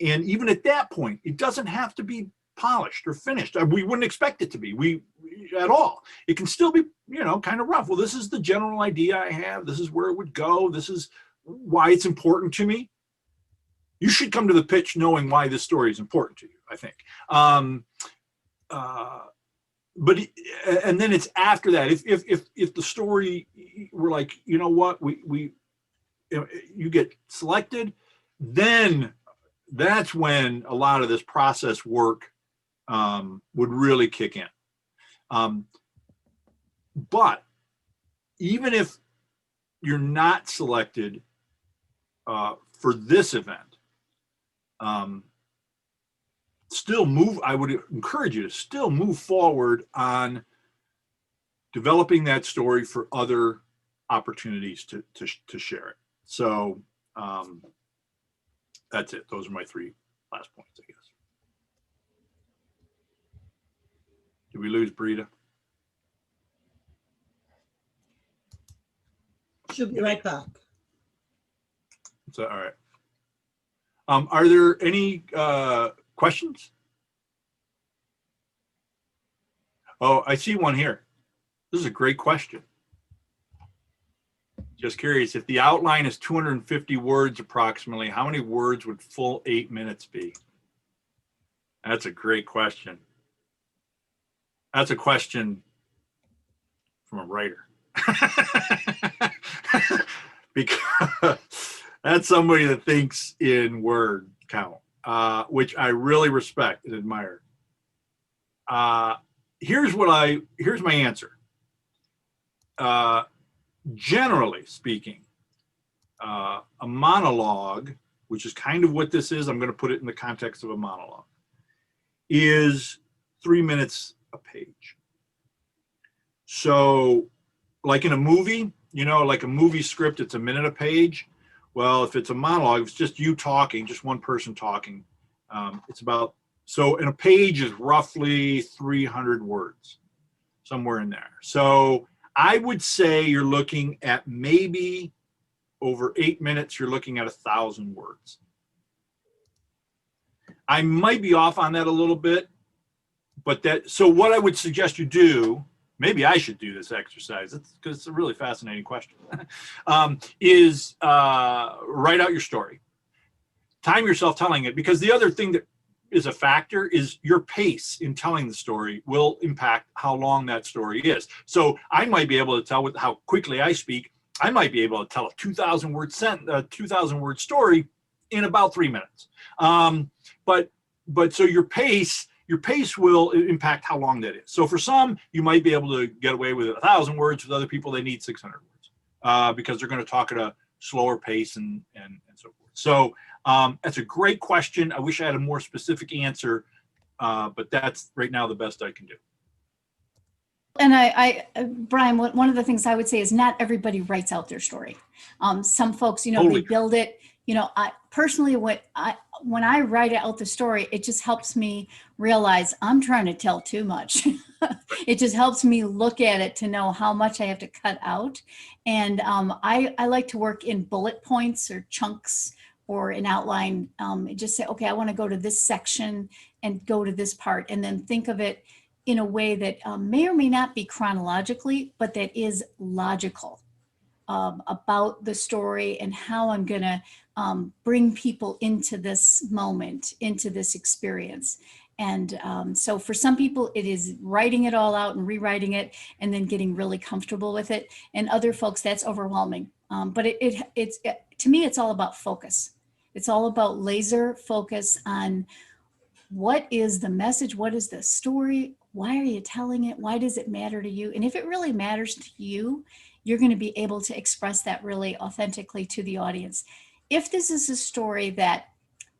even at that point, it doesn't have to be polished or finished. We wouldn't expect it to be at all. It can still be, kind of rough. Well, this is the general idea I have. This is where it would go. This is why it's important to me. You should come to the pitch knowing why this story is important to you, I think. But and then it's after that. If the story, we're like, you know what, you get selected, then that's when a lot of this process work would really kick in. But even if you're not selected for this event, I would encourage you to still move forward on developing that story for other opportunities to share it. So that's it. Those are my three last points, I guess. Did we lose Breeda? She'll be right back. So, all right. Are there any questions? Oh, I see one here. This is a great question. Just curious, if the outline is 250 words approximately, how many words would full 8 minutes be? That's a great question. That's a question from a writer. Because that's somebody that thinks in word count, which I really respect and admire. Here's my answer. generally speaking, a monologue, which is kind of what this is, I'm going to put it in the context of a monologue, is 3 minutes a page. So like in a movie, you know, like a movie script, it's a minute a page. Well, if it's a monologue, if it's just you talking, just one person talking, it's about, so in a page is roughly 300 words, somewhere in there. So I would say you're looking at maybe over 8 minutes, you're looking at 1,000 words. I might be off on that a little bit, but that, so what I would suggest you do, maybe I should do this exercise, because it's a really fascinating question, is write out your story. Time yourself telling it, because the other thing that is a factor is your pace in telling the story will impact how long that story is. So I might be able to tell with how quickly I speak, I might be able to tell a 2,000 word story in about 3 minutes. But so your pace will impact how long that is. So for some, you might be able to get away with 1,000 words. With other people, they need 600 words because they're going to talk at a slower pace and so forth. So that's a great question. I wish I had a more specific answer, but that's right now the best I can do. And Brian, one of the things I would say is not everybody writes out their story. Some folks, you know, Totally. they build it. You know, I personally, when I write out the story, it just helps me realize I'm trying to tell too much. It just helps me look at it to know how much I have to cut out. And I like to work in bullet points or chunks or an outline. Just say, okay, I want to go to this section and go to this part, and then think of it in a way that may or may not be chronologically, but that is logical about the story and how I'm going to bring people into this moment, into this experience. And so for some people, it is writing it all out and rewriting it and then getting really comfortable with it. And other folks, that's overwhelming. But it's to me, it's all about focus. It's all about laser focus on what is the message? What is the story? Why are you telling it? Why does it matter to you? And if it really matters to you, you're going to be able to express that really authentically to the audience. If this is a story that,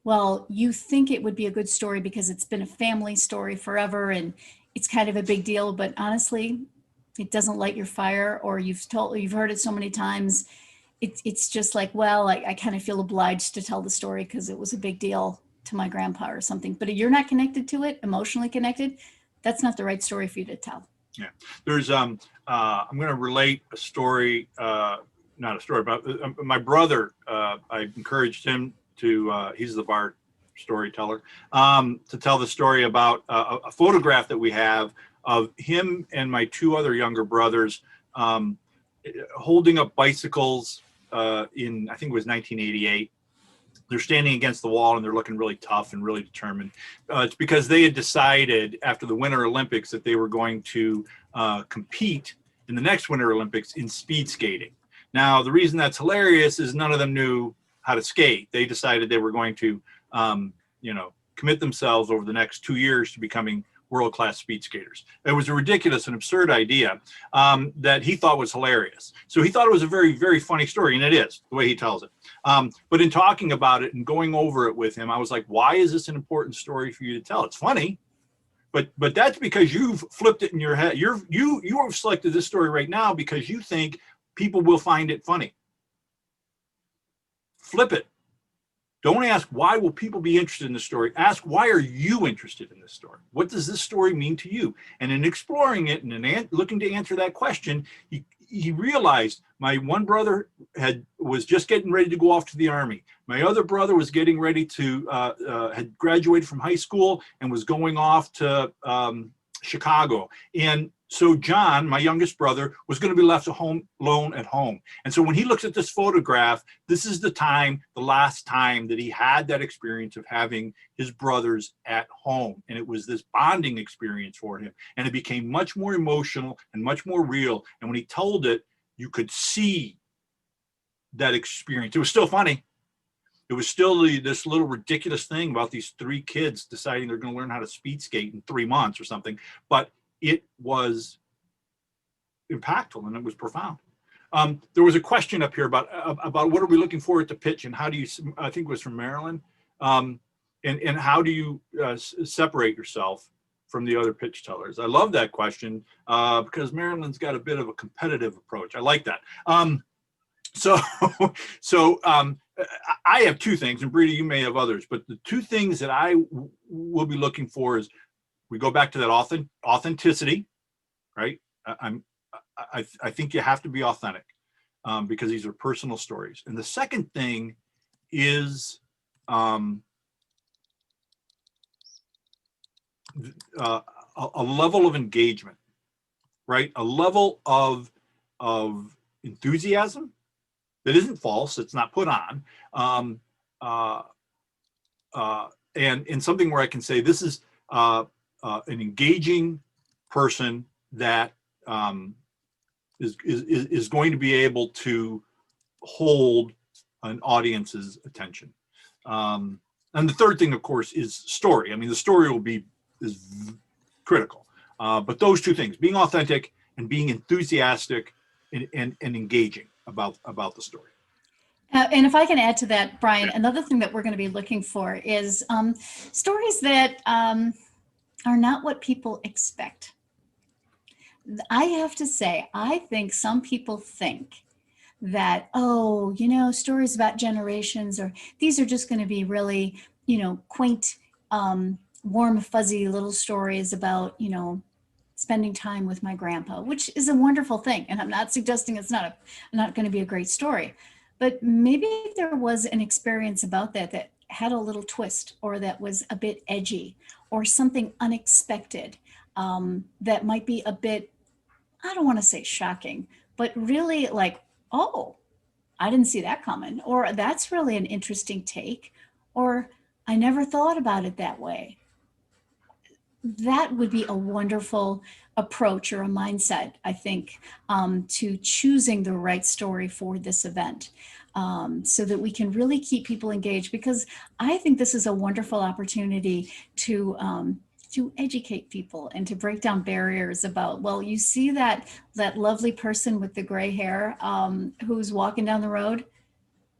well, you think it would be a good story because it's been a family story forever and it's kind of a big deal, but honestly, it doesn't light your fire, or you've heard it so many times, it's just like, well, I kind of feel obliged to tell the story because it was a big deal to my grandpa or something. But if you're not connected to it, emotionally connected, that's not the right story for you to tell. Yeah, there's I'm going to relate a story, not a story, but my brother. I encouraged him to. He's the bar storyteller, to tell the story about a photograph that we have of him and my two other younger brothers holding up bicycles in, I think it was 1988. They're standing against the wall and they're looking really tough and really determined. It's because they had decided after the Winter Olympics that they were going to compete in the next Winter Olympics in speed skating. Now, the reason that's hilarious is none of them knew how to skate. They decided they were going to, commit themselves over the next 2 years to becoming world-class speed skaters. It was a ridiculous and absurd idea that he thought was hilarious. So he thought it was a very, very funny story, and it is, the way he tells it. But in talking about it and going over it with him, I was like, why is this an important story for you to tell? It's funny, but that's because you've flipped it in your head. You have selected this story right now because you think people will find it funny. Flip it. Don't ask, why will people be interested in this story? Ask, why are you interested in this story? What does this story mean to you? And in exploring it and in looking to answer that question, he realized my one brother was just getting ready to go off to the Army. My other brother was getting ready to, had graduated from high school and was going off to Chicago. And so John, my youngest brother, was going to be left alone at home. And so when he looks at this photograph, this is the last time that he had that experience of having his brothers at home. And it was this bonding experience for him. And it became much more emotional and much more real. And when he told it, you could see that experience. It was still funny. It was still this little ridiculous thing about these three kids deciding they're going to learn how to speed skate in 3 months or something. But it was impactful and it was profound. There was a question up here about what are we looking for at the pitch, and how do you, I think it was from Marilyn, and how do you separate yourself from the other pitch tellers? I love that question because Marilyn's got a bit of a competitive approach. I like that. So I have two things, and Breeda, you may have others, but the two things that I will be looking for is, we go back to that authenticity, right? I think you have to be authentic because these are personal stories. And the second thing is a level of engagement, right? A level of enthusiasm that isn't false, it's not put on, and something where I can say this is an engaging person that is going to be able to hold an audience's attention. And the third thing, of course, is story. I mean, the story is critical. But those two things, being authentic and being enthusiastic and engaging about the story. And if I can add to that, Brian, another thing that we're going to be looking for is stories that are not what people expect. I have to say, I think some people think that, oh, you know, stories about generations, or these are just going to be really, you know, quaint, warm, fuzzy little stories about, you know, spending time with my grandpa, which is a wonderful thing. And I'm not suggesting it's not going to be a great story, but maybe there was an experience about that had a little twist, or that was a bit edgy, or something unexpected that might be a bit, I don't want to say shocking, but really like, oh, I didn't see that coming, or that's really an interesting take, or I never thought about it that way. That would be a wonderful approach or a mindset, I think, to choosing the right story for this event, so that we can really keep people engaged, because I think this is a wonderful opportunity to educate people and to break down barriers about, well, you see that lovely person with the gray hair who's walking down the road,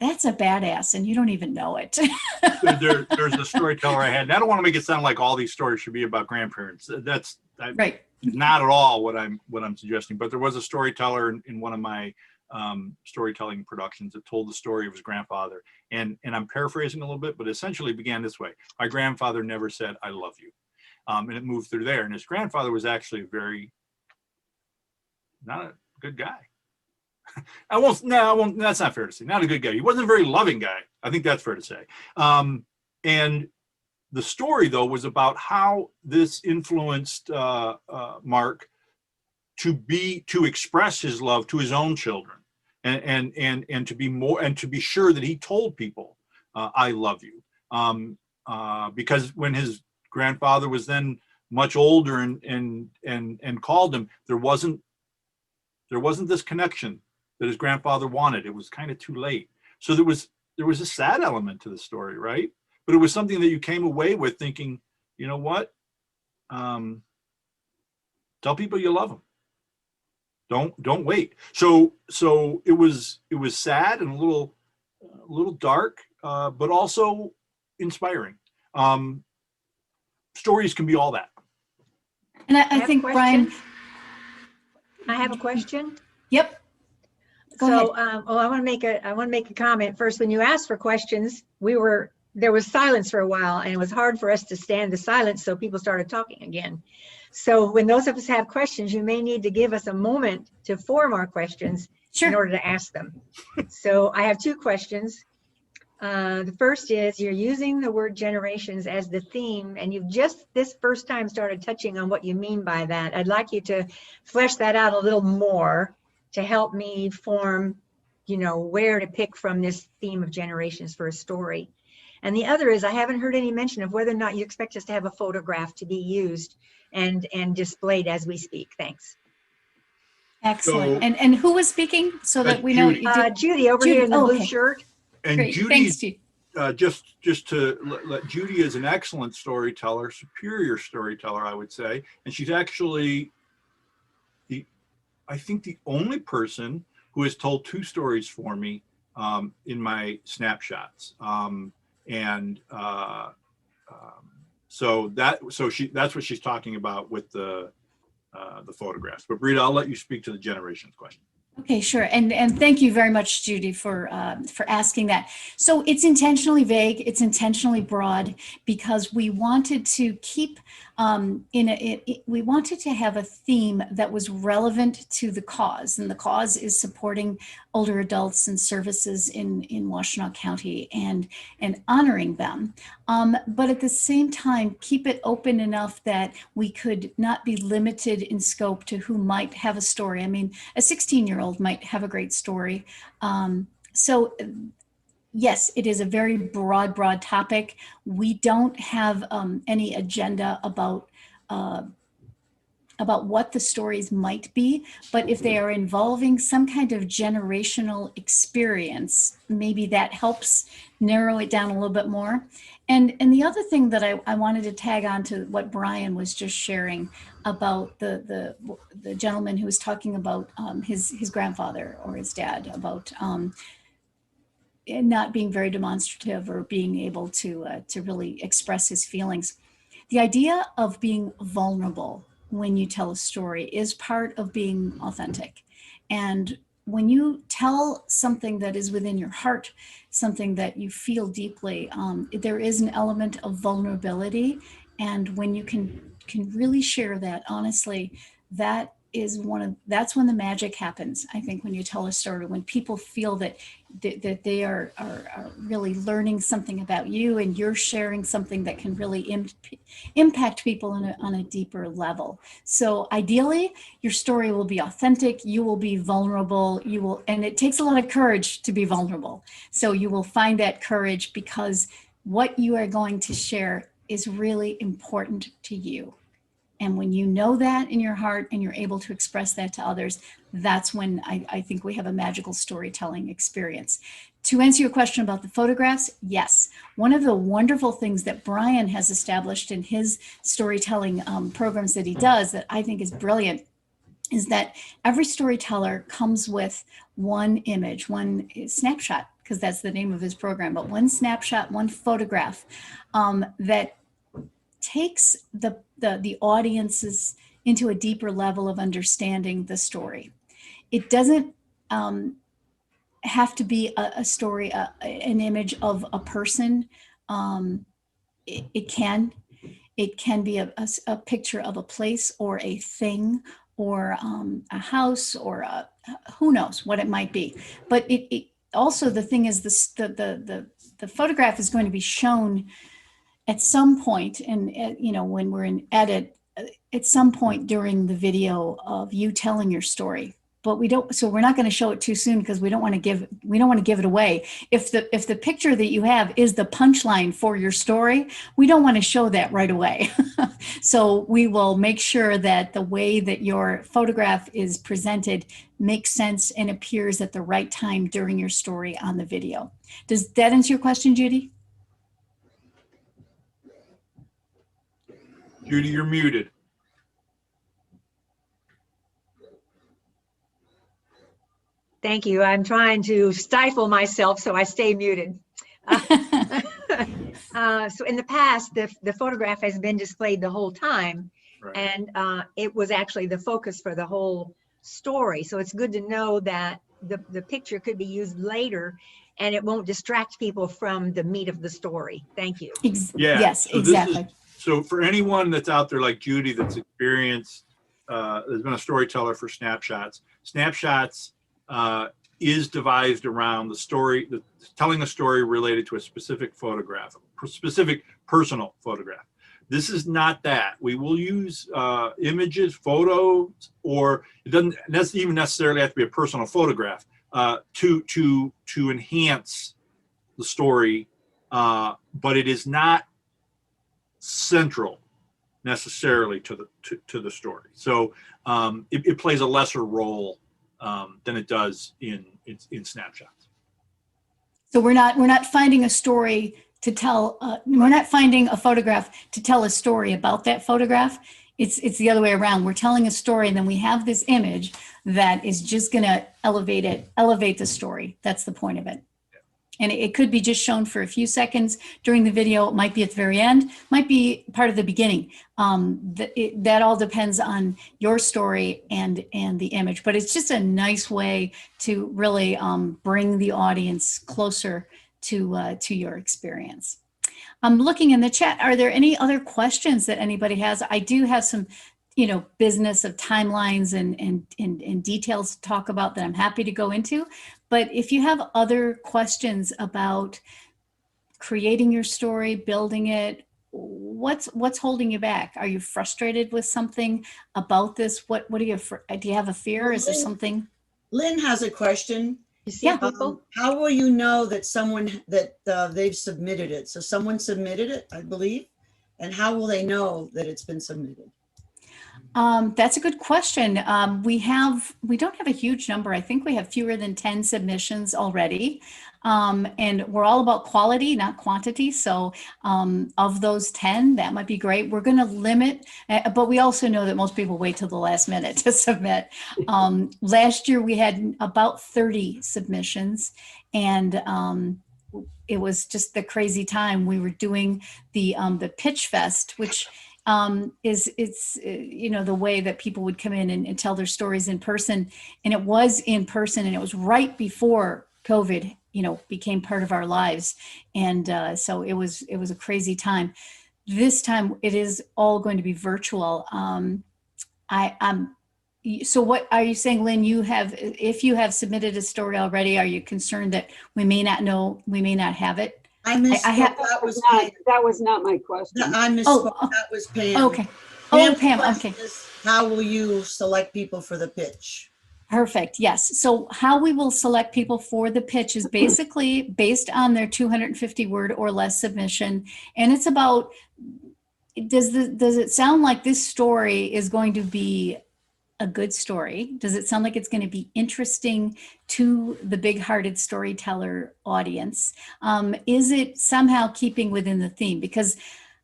that's a badass and you don't even know it. There's a storyteller I had, and I don't want to make it sound like all these stories should be about grandparents. That's right. Not at all what I'm suggesting, but there was a storyteller in one of my storytelling productions that told the story of his grandfather, and I'm paraphrasing a little bit, but essentially began this way: my grandfather never said "I love you," and it moved through there. And his grandfather was actually not a good guy. I won't. That's not fair to say. Not a good guy. He wasn't a very loving guy. I think that's fair to say. And the story, though, was about how this influenced Mark to express his love to his own children, and to be more, and to be sure that he told people, "I love you," because when his grandfather was then much older and called him, there wasn't this connection that his grandfather wanted. It was kind of too late. So there was a sad element to the story, right? But it was something that you came away with thinking, you know what? Tell people you love them. Don't wait. So it was sad and a little dark, but also inspiring. Stories can be all that. And I think, Brian, I have a question. Yep. So, I want to make a comment first. When you asked for questions, there was silence for a while, and it was hard for us to stand the silence, so people started talking again. So when those of us have questions, you may need to give us a moment to form our questions in order to ask them. So I have two questions. The first is, you're using the word generations as the theme, and you've just this first time started touching on what you mean by that. I'd like you to flesh that out a little more to help me form, where to pick from this theme of generations for a story. And the other is, I haven't heard any mention of whether or not you expect us to have a photograph to be used and displayed as we speak. Thanks. Excellent. So, and who was speaking, so that we know? Judy over here in the blue shirt. And great. Judy, thanks, Judy. Just to let Judy is an excellent storyteller, superior storyteller, I would say. And she's actually I think the only person who has told 2 stories for me in my snapshots. So that's what she's talking about with the photographs. But Breeda, I'll let you speak to the generations question. Okay, sure. And thank you very much, Judy, for asking that. So it's intentionally vague, it's intentionally broad, because we wanted to keep we wanted to have a theme that was relevant to the cause, and the cause is supporting older adults and services in Washtenaw County and honoring them. But at the same time, keep it open enough that we could not be limited in scope to who might have a story. I mean, a 16-year-old might have a great story. So yes, it is a very broad topic. We don't have any agenda about what the stories might be, but if they are involving some kind of generational experience, maybe that helps narrow it down a little bit more. And the other thing that I wanted to tag on to what Brian was just sharing about the gentleman who was talking about his grandfather or his dad, about not being very demonstrative or being able to really express his feelings. The idea of being vulnerable when you tell a story is part of being authentic. And when you tell something that is within your heart, something that you feel deeply, there is an element of vulnerability. And when you can really share that honestly, that's when the magic happens. I think when you tell a story, when people feel that they are really learning something about you, and you're sharing something that can really impact people on a deeper level. So ideally, your story will be authentic, you will be vulnerable, and it takes a lot of courage to be vulnerable. So you will find that courage because what you are going to share is really important to you. And when you know that in your heart and you're able to express that to others, that's when I think we have a magical storytelling experience. To answer your question about the photographs, yes. One of the wonderful things that Brian has established in his storytelling programs that he does that I think is brilliant is that every storyteller comes with one image, one snapshot, because that's the name of his program, but one snapshot, one photograph that takes the audiences into a deeper level of understanding the story. It doesn't have to be a story, an image of a person. It can be a picture of a place or a thing or a house or who knows what it might be. But it also, the thing is, the photograph is going to be shown at some point, and when we're in edit, at some point during the video of you telling your story. But we're not going to show it too soon because we don't want to give it away. If the picture that you have is the punchline for your story, we don't want to show that right away. So we will make sure that the way that your photograph is presented makes sense and appears at the right time during your story on the video. Does that answer your question, Judy? Judy, you're muted. Thank you. I'm trying to stifle myself so I stay muted. So in the past, the photograph has been displayed the whole time, right. And it was actually the focus for the whole story. So it's good to know that the picture could be used later and it won't distract people from the meat of the story. Thank you. Yeah. Yes, so exactly. So for anyone that's out there like Judy that's experienced, has been a storyteller for Snapshots. Snapshots is devised around the story, telling a story related to a specific photograph, specific personal photograph. This is not that. We will use images, photos, or it doesn't even necessarily have to be a personal photograph to enhance the story, but it is not central necessarily to the story. So it plays a lesser role than it does in Snapshots. So we're not finding a story to tell. We're not finding a photograph to tell a story about that photograph. It's the other way around. We're telling a story and then we have this image that is just going to elevate the story. That's the point of it. And it could be just shown for a few seconds during the video. It might be at the very end, might be part of the beginning. That all depends on your story and the image, but it's just a nice way to really bring the audience closer to your experience. I'm looking in the chat. Are there any other questions that anybody has? I do have some, business of timelines and details to talk about that I'm happy to go into. But if you have other questions about creating your story, building it, what's holding you back? Are you frustrated with something about this? What do you have a fear? Well, Is there something? Lynn has a question. You see people? How will you know that they've submitted it? So someone submitted it, I believe. And how will they know that it's been submitted? That's a good question. We don't have a huge number. I think we have fewer than 10 submissions already. And we're all about quality, not quantity. So of those 10, that might be great. We're going to limit, but we also know that most people wait till the last minute to submit. Last year we had about 30 submissions, and it was just the crazy time. We were doing the Pitch Fest, which it's the way that people would come in and tell their stories in person. And it was in person, and it was right before COVID, became part of our lives. And so it was a crazy time. This time it is all going to be virtual. So what are you saying, Lynn? If you have submitted a story already, are you concerned that we may not have it? I misspoke. That was not my question. I misspoke. That was Pam. Okay. Pam, okay. How will you select people for the pitch? Perfect. Yes. So how we will select people for the pitch is basically based on their 250 word or less submission. And it's about, does it sound like this story is going to be a good story? Does it sound like it's going to be interesting to the big-hearted storyteller audience? Is it somehow keeping within the theme? Because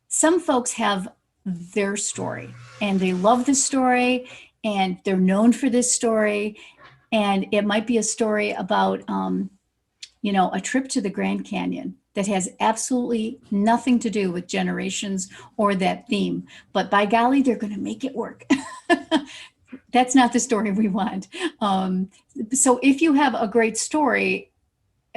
some folks have their story and they love the story and they're known for this story. And it might be a story about, a trip to the Grand Canyon that has absolutely nothing to do with generations or that theme. But by golly, they're going to make it work. That's not the story we want. So if you have a great story,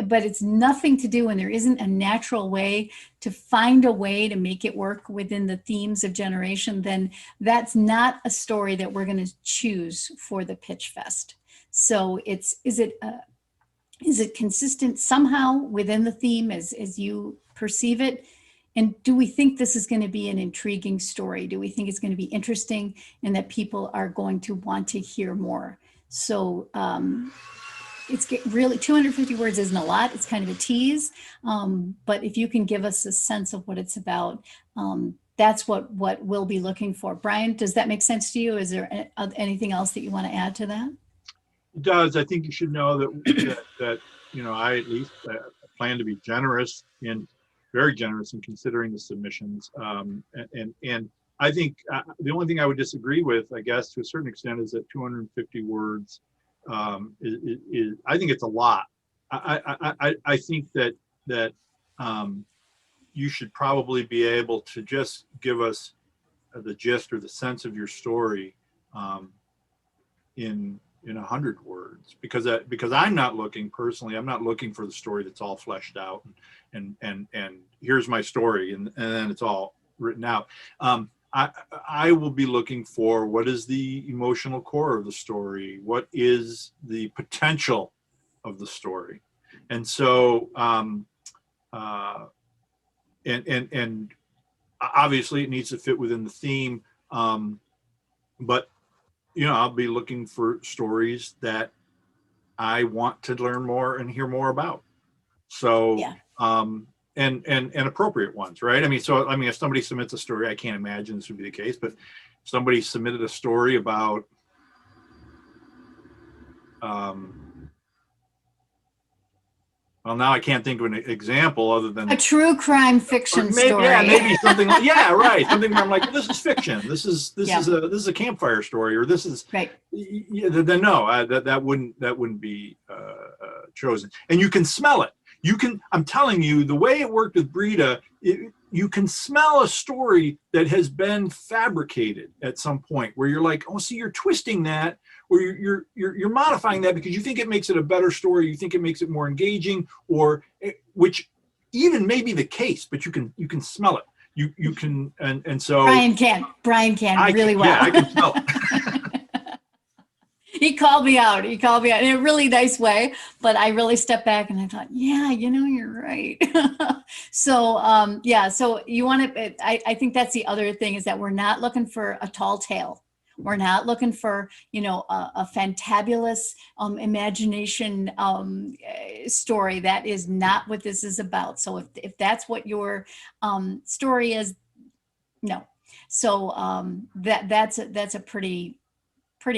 but it's nothing to do and there isn't a natural way to find a way to make it work within the themes of generation, then that's not a story that we're going to choose for the Pitch Fest. So is it consistent somehow within the theme as you perceive it? And do we think this is going to be an intriguing story? Do we think it's going to be interesting and that people are going to want to hear more? So it's really 250 words isn't a lot. It's kind of a tease. But if you can give us a sense of what it's about, that's what we'll be looking for. Brian, does that make sense to you? Is there anything else that you want to add to that? It does. I think you should know that I at least plan to be very generous in considering the submissions. And I think the only thing I would disagree with, I guess, to a certain extent, is that 250 words is I think it's a lot. I think that you should probably be able to just give us the gist or the sense of your story in 100 words, because I'm not looking for the story that's all fleshed out and here's my story and then it's all written out. I will be looking for what is the emotional core of the story, what is the potential of the story, and so and obviously it needs to fit within the theme, but I'll be looking for stories that I want to learn more and hear more about. So, yeah. And appropriate ones, right? If somebody submits a story, I can't imagine this would be the case, but somebody submitted a story about, well, now I can't think of an example other than A true crime fiction story. Yeah, maybe something. Yeah, right. Something where I'm like, well, this is fiction. This is Yeah. a campfire story, or this is Right. Yeah, then no, that wouldn't be chosen. And you can smell it. I'm telling you, the way it worked with Breeda, you can smell a story that has been fabricated at some point, where you're like, oh, see, you're twisting that, or you're modifying that because you think it makes it a better story, you think it makes it more engaging, or which even may be the case, but you can smell it. You can, and so Brian can really well. Yeah, I can smell it. He called me out in a really nice way, but I really stepped back and I thought, yeah, you're right. So, yeah, so you want to, I think that's the other thing, is that we're not looking for a tall tale. We're not looking for, a fantabulous imagination story. That is not what this is about. So if that's what your story is, no. So that's a pretty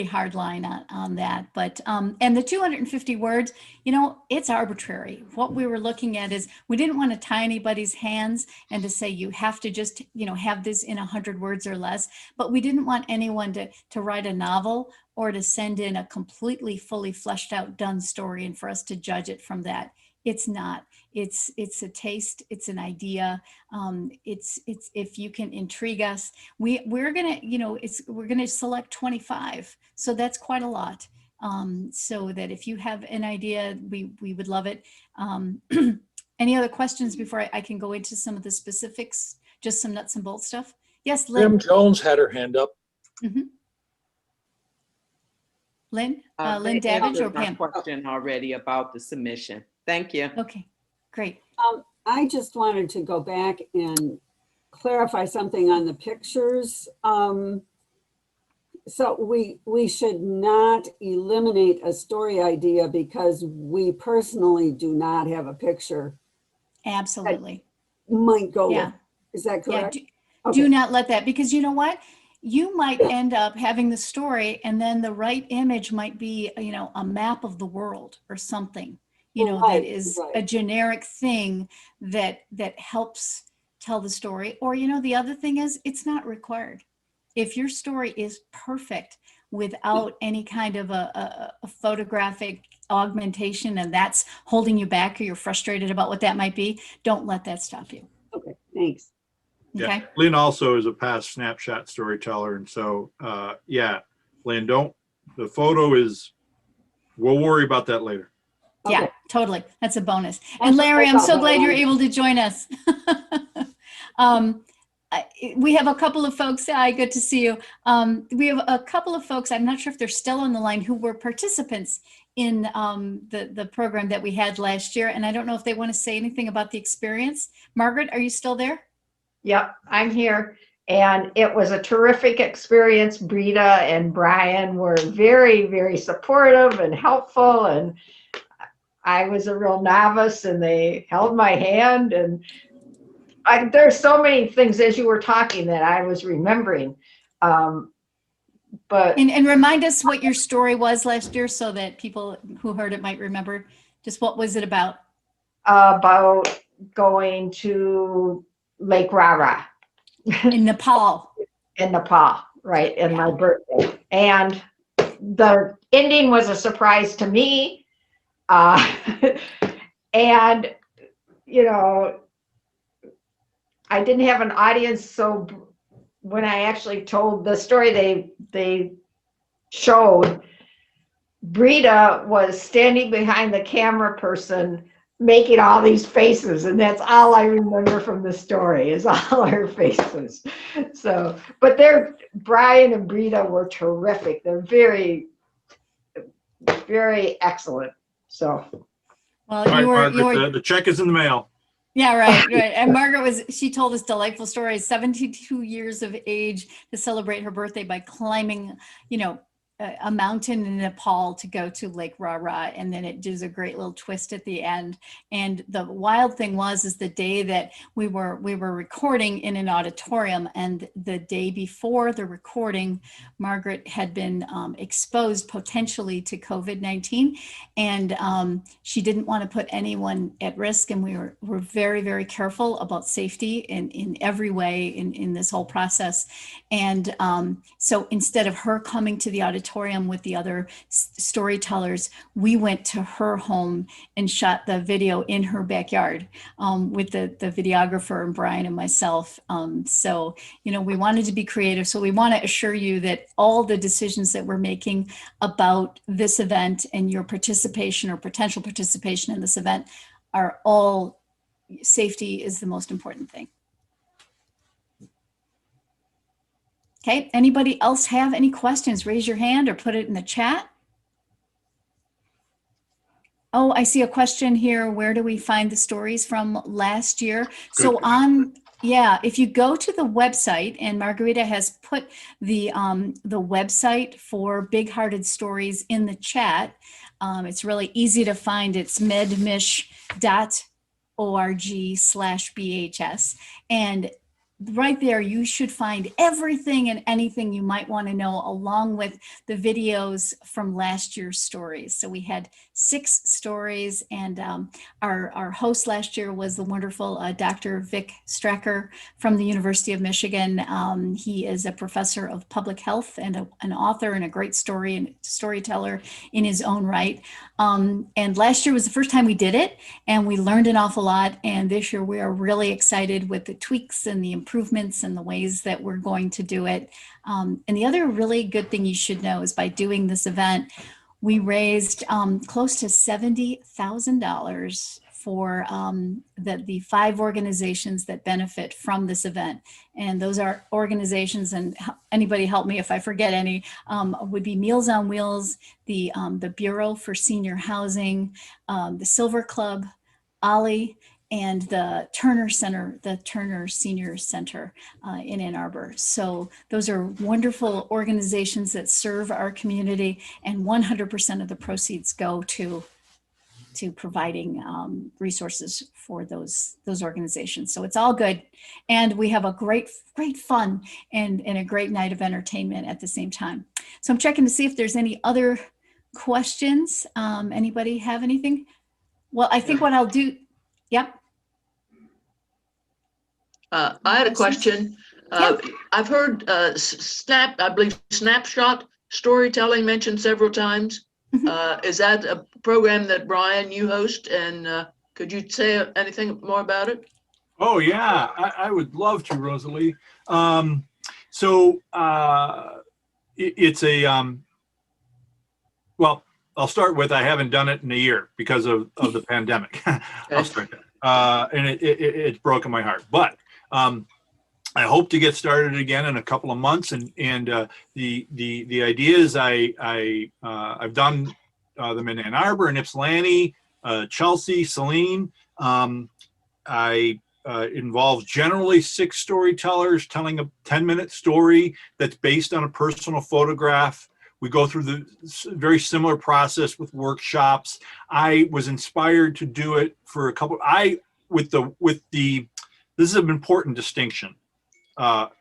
hard line on that. But and the 250 words, it's arbitrary. What we were looking at is, we didn't want to tie anybody's hands and to say you have to just have this in 100 words or less. But we didn't want anyone to write a novel or to send in a completely fully fleshed out done story and for us to judge it from that. It's not. It's a taste. It's an idea. It's if you can intrigue us. We're gonna select 25. So that's quite a lot. So that if you have an idea, we would love it. Any other questions before I can go into some of the specifics? Just some nuts and bolts stuff. Yes, Lynn. Kim Jones had her hand up. Mm-hmm. Lynn They Davidge or answered my Pam? question already about the submission. Thank you. Okay, great. I just wanted to go back and clarify something on the pictures. So we should not eliminate a story idea because we personally do not have a picture. Absolutely. Might go. Yeah. Is that correct? Yeah, do not let that, because you know what? You might end up having the story and then the right image might be, a map of the world or something, that is a generic thing that helps tell the story. Or, the other thing is, it's not required. If your story is perfect without any kind of a photographic augmentation and that's holding you back, or you're frustrated about what that might be, don't let that stop you. Okay, thanks. Okay. Yeah. Lynn also is a past snapshot storyteller. And so, yeah, Lynn, the photo is, we'll worry about that later. Yeah, Okay. tothave That's a bonus. And Larry, I'm so glad you're able to join us. We have a couple of folks. Good to see you. We have a couple of folks, I'm not sure if they're still on the line, who were participants in the program that we had last year. And I don't know if they want to say anything about the experience. Margaret, are you still there? Yep, I'm here. And it was a terrific experience. Breeda and Brian were very, very supportive and helpful. And I was a real novice and they held my hand. And there's so many things as you were talking that I was remembering. But and remind us what your story was last year so that people who heard it might remember. Just what was it about? About going to Lake Rara. In Nepal. In Nepal, right, in my birthday. And the ending was a surprise to me. And, I didn't have an audience, so when I actually told the story they showed, Breeda was standing behind the camera person making all these faces, and that's all I remember from the story, is all her faces. So, but Brian and Breeda were terrific. They're very, very excellent. So, well, All right, Margaret, the check is in the mail. Yeah, right. And Margaret she told us delightful stories, 72 years of age, to celebrate her birthday by climbing, a mountain in Nepal to go to Lake Rara, and then it does a great little twist at the end. And the wild thing is the day that we were recording in an auditorium, and the day before the recording, Margaret had been exposed potentially to COVID-19, and she didn't want to put anyone at risk, and we're very, very careful about safety in every way in this whole process. And so instead of her coming to the auditorium with the other storytellers, we went to her home and shot the video in her backyard with the videographer and Brian and myself. So, you know, we wanted to be creative. So we want to assure you that all the decisions that we're making about this event and your participation or potential participation in this event are all, safety is the most important thing. Okay, anybody else have any questions? Raise your hand or put it in the chat. Oh, I see a question here. Where do we find the stories from last year? So if you go to the website, and Margarita has put the website for Big Hearted Stories in the chat. It's really easy to find. It's medmish.org/BHS. And right there, you should find everything and anything you might want to know, along with the videos from last year's stories. So we had 6 stories, and our host last year was the wonderful Dr. Vic Strecker from the University of Michigan. He is a professor of public health and an author and a great storyteller in his own right. And last year was the first time we did it, and we learned an awful lot. And this year we are really excited with the tweaks and the improvements and the ways that we're going to do it. And the other really good thing you should know is by doing this event, we raised close to $70,000 for the 5 organizations that benefit from this event. And those are organizations, and anybody help me if I forget any, would be Meals on Wheels, the Bureau for Senior Housing, the Silver Club, Ollie, and the Turner Center, the Turner Senior Center in Ann Arbor. So those are wonderful organizations that serve our community, and 100% of the proceeds go to providing resources for those organizations. So it's all good. And we have a great fun and a great night of entertainment at the same time. So I'm checking to see if there's any other questions. Anybody have anything? Well, I think what I'll do, yep. I had a question. I've heard I believe snapshot storytelling mentioned several times. Is that a program that Brian, you host? And could you say anything more about it? Oh yeah, I would love to, Rosalie. It's a well, I'll start with, I haven't done it in a year because of the pandemic. I'll start there. And it's broken my heart, but I hope to get started again in a couple of months. And the idea is I've done them in Ann Arbor and Ypsilanti, Chelsea, Saline. I involves generally 6 storytellers telling a 10-minute story that's based on a personal photograph. We go through the very similar process with workshops. I was inspired to do it for a couple. This is an important distinction.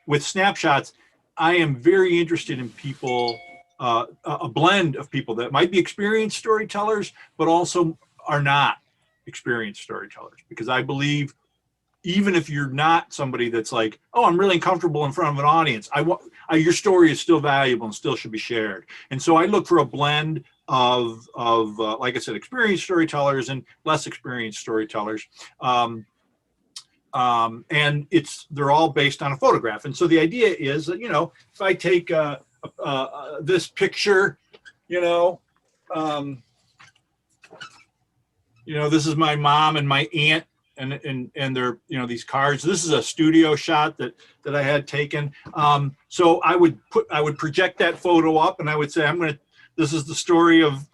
With snapshots, I am very interested in people, a blend of people that might be experienced storytellers, but also are not experienced storytellers, because I believe even if you're not somebody that's like, oh, I'm really uncomfortable in front of an audience, your story is still valuable and still should be shared. And so I look for a blend of like I said, experienced storytellers and less experienced storytellers. And they're all based on a photograph. And so the idea is that, if I take this picture, this is my mom and my aunt, and they're, these cards. This is a studio shot that I had taken. So I would project that photo up, and I would say, this is the story of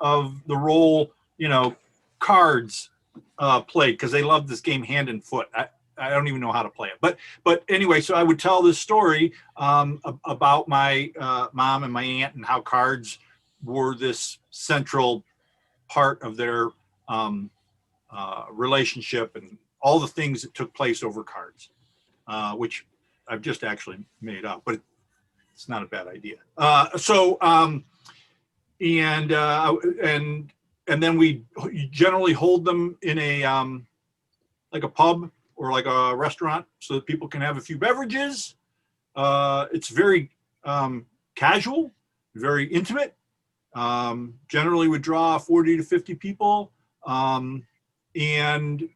the role, cards played, because they love this game Hand and Foot. I don't even know how to play it, but anyway, so I would tell this story about my mom and my aunt and how cards were this central part of their relationship and all the things that took place over cards, which I've just actually made up, but it's not a bad idea. And then we generally hold them in a like a pub or like a restaurant so that people can have a few beverages. It's very casual, very intimate. Generally would draw 40 to 50 people. And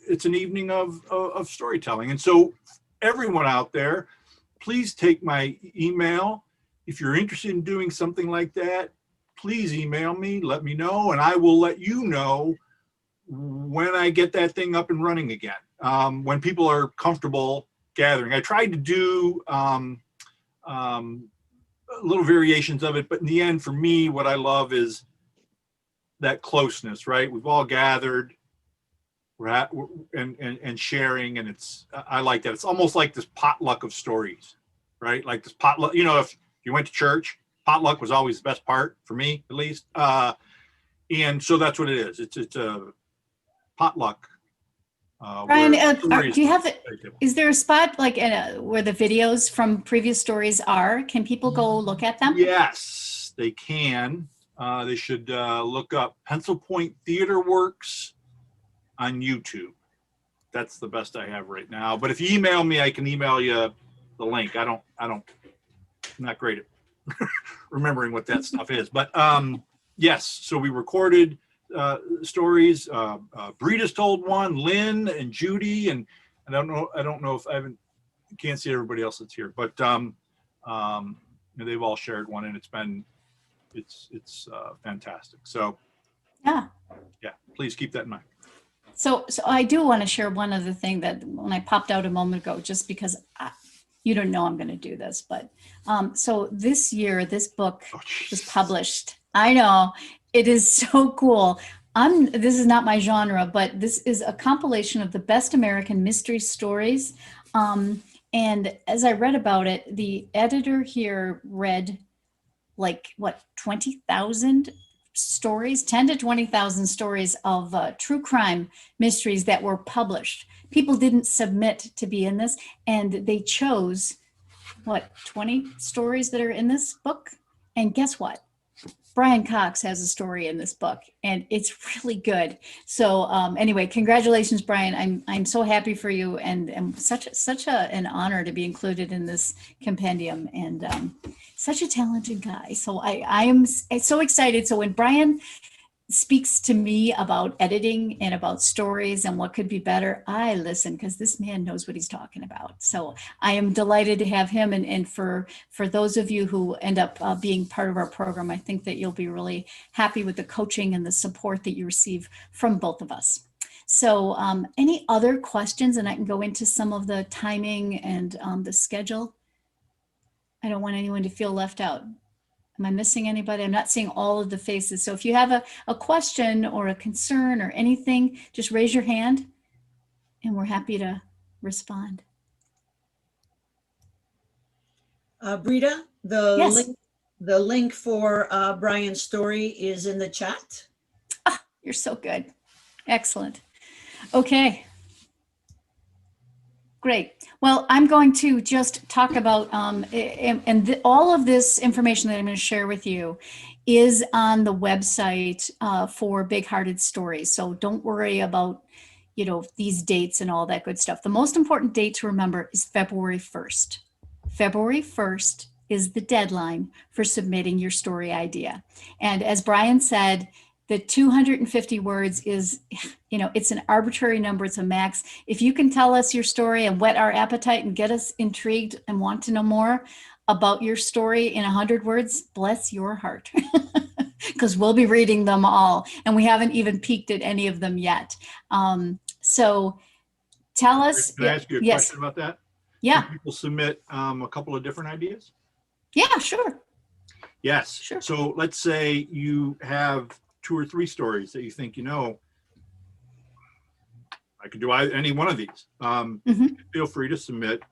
it's an evening of storytelling. And so everyone out there, please take my email. If you're interested in doing something like that, please email me, let me know, and I will let you know when I get that thing up and running again. When people are comfortable gathering. I tried to do little variations of it, but in the end, for me, what I love is that closeness, right? We've all gathered, and sharing, and I like that. It's almost like this potluck of stories, right? Like this potluck, if you went to church, potluck was always the best part for me, at least. And so that's what it is. It's a potluck. Brian, do you have is there a spot like where the videos from previous stories are? Can people go look at them? Yes, they can. They should look up Pencil Point Theater Works on YouTube. That's the best I have right now. But if you email me, I can email you the link. I'm not great at remembering what that stuff is. But yes, so we recorded stories. Breeda's told one, Lynn and Judy, and I don't know if can't see everybody else that's here, but they've all shared one, and it's fantastic. So yeah, please keep that in mind. So I do want to share one other thing that when I popped out a moment ago, just because you don't know I'm going to do this, but so this year, this book was published. I know, it is so cool. This is not my genre, but this is a compilation of the best American mystery stories. And as I read about it, the editor here read 20,000 stories, 10 to 20,000 stories of true crime mysteries that were published. People didn't submit to be in this, and they chose 20 stories that are in this book. And guess what? Brian Cox has a story in this book, and it's really good. So anyway, congratulations, Brian. I'm so happy for you, and such an honor to be included in this compendium, and such a talented guy. So I am so excited. So when Brian speaks to me about editing and about stories and what could be better, I listen, because this man knows what he's talking about. So I am delighted to have him. And for those of you who end up being part of our program, I think that you'll be really happy with the coaching and the support that you receive from both of us. So any other questions? And I can go into some of the timing and the schedule. I don't want anyone to feel left out. Am I missing anybody? I'm not seeing all of the faces. So if you have a question or a concern or anything, just raise your hand and we're happy to respond. Breeda, Yes. the link for Brian's story is in the chat. You're so good. Excellent. Okay. Great. Well, I'm going to just talk about, all of this information that I'm going to share with you is on the website for Big Hearted Stories. So don't worry about, these dates and all that good stuff. The most important date to remember is February 1st. February 1st is the deadline for submitting your story idea. And as Brian said, the 250 words is, it's an arbitrary number. It's a max. If you can tell us your story and whet our appetite and get us intrigued and want to know more about your story in 100 words, bless your heart, because we'll be reading them all. And we haven't even peeked at any of them yet. So tell us. Can I ask you a question about that? Yeah. Can people submit a couple of different ideas? Yeah, sure. Yes. Sure. So let's say you have 2 or 3 stories that you think, I could do any one of these. Feel free to submit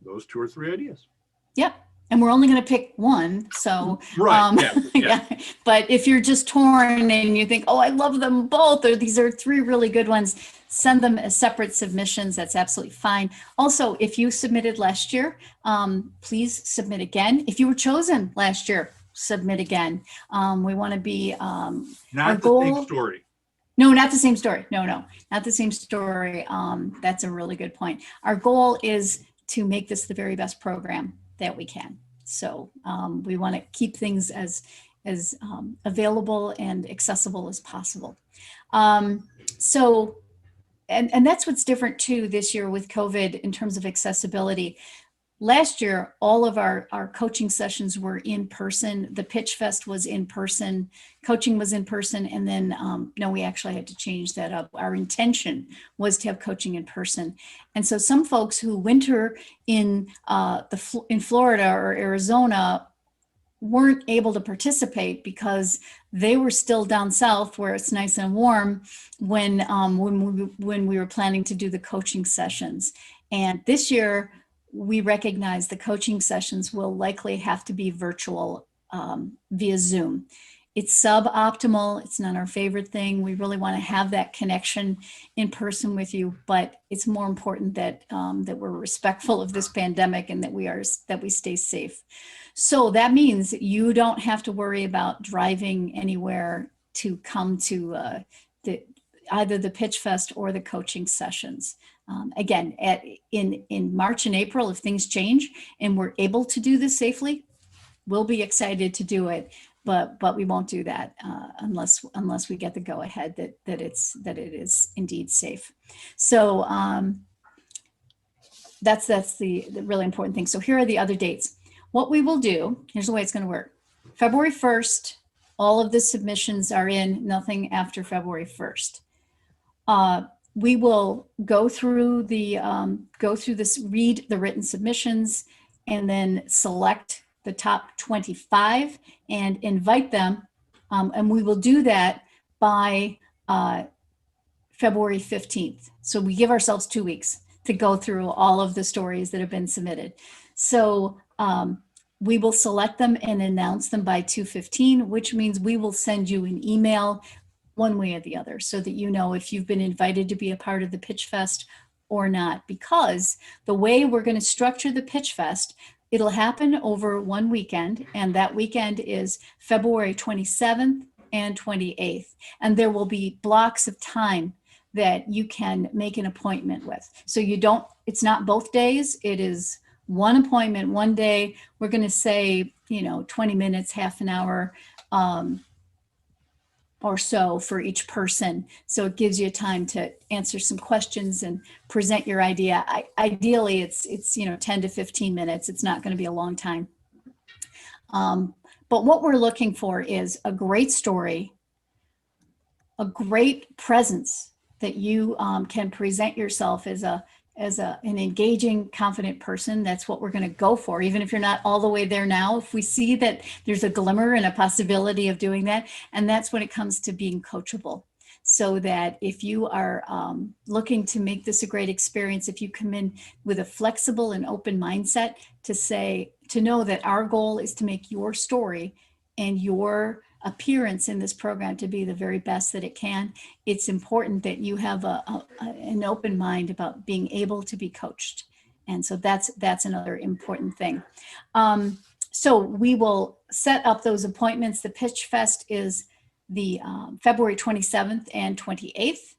those 2 or 3 ideas. Yep. and we're only going to pick one. So, Right, yeah, yeah. yeah. But if you're just torn and you think, oh, I love them both, or these are three really good ones, send them as separate submissions. That's absolutely fine. Also, if you submitted last year, please submit again. If you were chosen last year, submit again. We want to be, our Not the goal. same story. No, not the same story. No, not the same story. That's a really good point. Our goal is to make this the very best program that we can. So we want to keep things as available and accessible as possible. So, and that's what's different too this year with COVID in terms of accessibility. Last year, all of our coaching sessions were in person. The Pitch Fest was in person, coaching was in person, and then no, we actually had to change that up. Our intention was to have coaching in person. And so some folks who winter in in Florida or Arizona weren't able to participate because they were still down south where it's nice and warm when we were planning to do the coaching sessions. And this year, we recognize the coaching sessions will likely have to be virtual via Zoom. It's suboptimal. It's not our favorite thing. We really want to have that connection in person with you, but it's more important that that we're respectful of this pandemic and that we stay safe. So that means you don't have to worry about driving anywhere to come to either the Pitch Fest or the coaching sessions. Again, in March and April, if things change and we're able to do this safely, we'll be excited to do it. But we won't do that unless we get the go ahead that it is indeed safe. So that's the really important thing. So here are the other dates. What we will do, here's the way it's going to work. February 1st, all of the submissions are in, nothing after February 1st. We will go through this, read the written submissions, and then select the top 25 and invite them. And we will do that by February 15th. So we give ourselves 2 weeks to go through all of the stories that have been submitted. So we will select them and announce them by 2:15, which means we will send you an email one way or the other so that you know if you've been invited to be a part of the Pitch Fest or not. Because the way we're going to structure the Pitch Fest, it'll happen over one weekend, and that weekend is February 27th and 28th. And there will be blocks of time that you can make an appointment with. So it's not both days, it is one appointment, one day. We're going to say, 20 minutes, half an hour or so for each person. So it gives you time to answer some questions and present your idea. Ideally, it's 10 to 15 minutes. It's not going to be a long time. But what we're looking for is a great story, a great presence that you can present yourself as an engaging, confident person. That's what we're going to go for, even if you're not all the way there now. If we see that there's a glimmer and a possibility of doing that, and that's when it comes to being coachable. So that if you are looking to make this a great experience, if you come in with a flexible and open mindset to know that our goal is to make your story and your appearance in this program to be the very best that it can, it's important that you have an open mind about being able to be coached. And so that's another important thing. So we will set up those appointments. The Pitch Fest is the February 27th and 28th.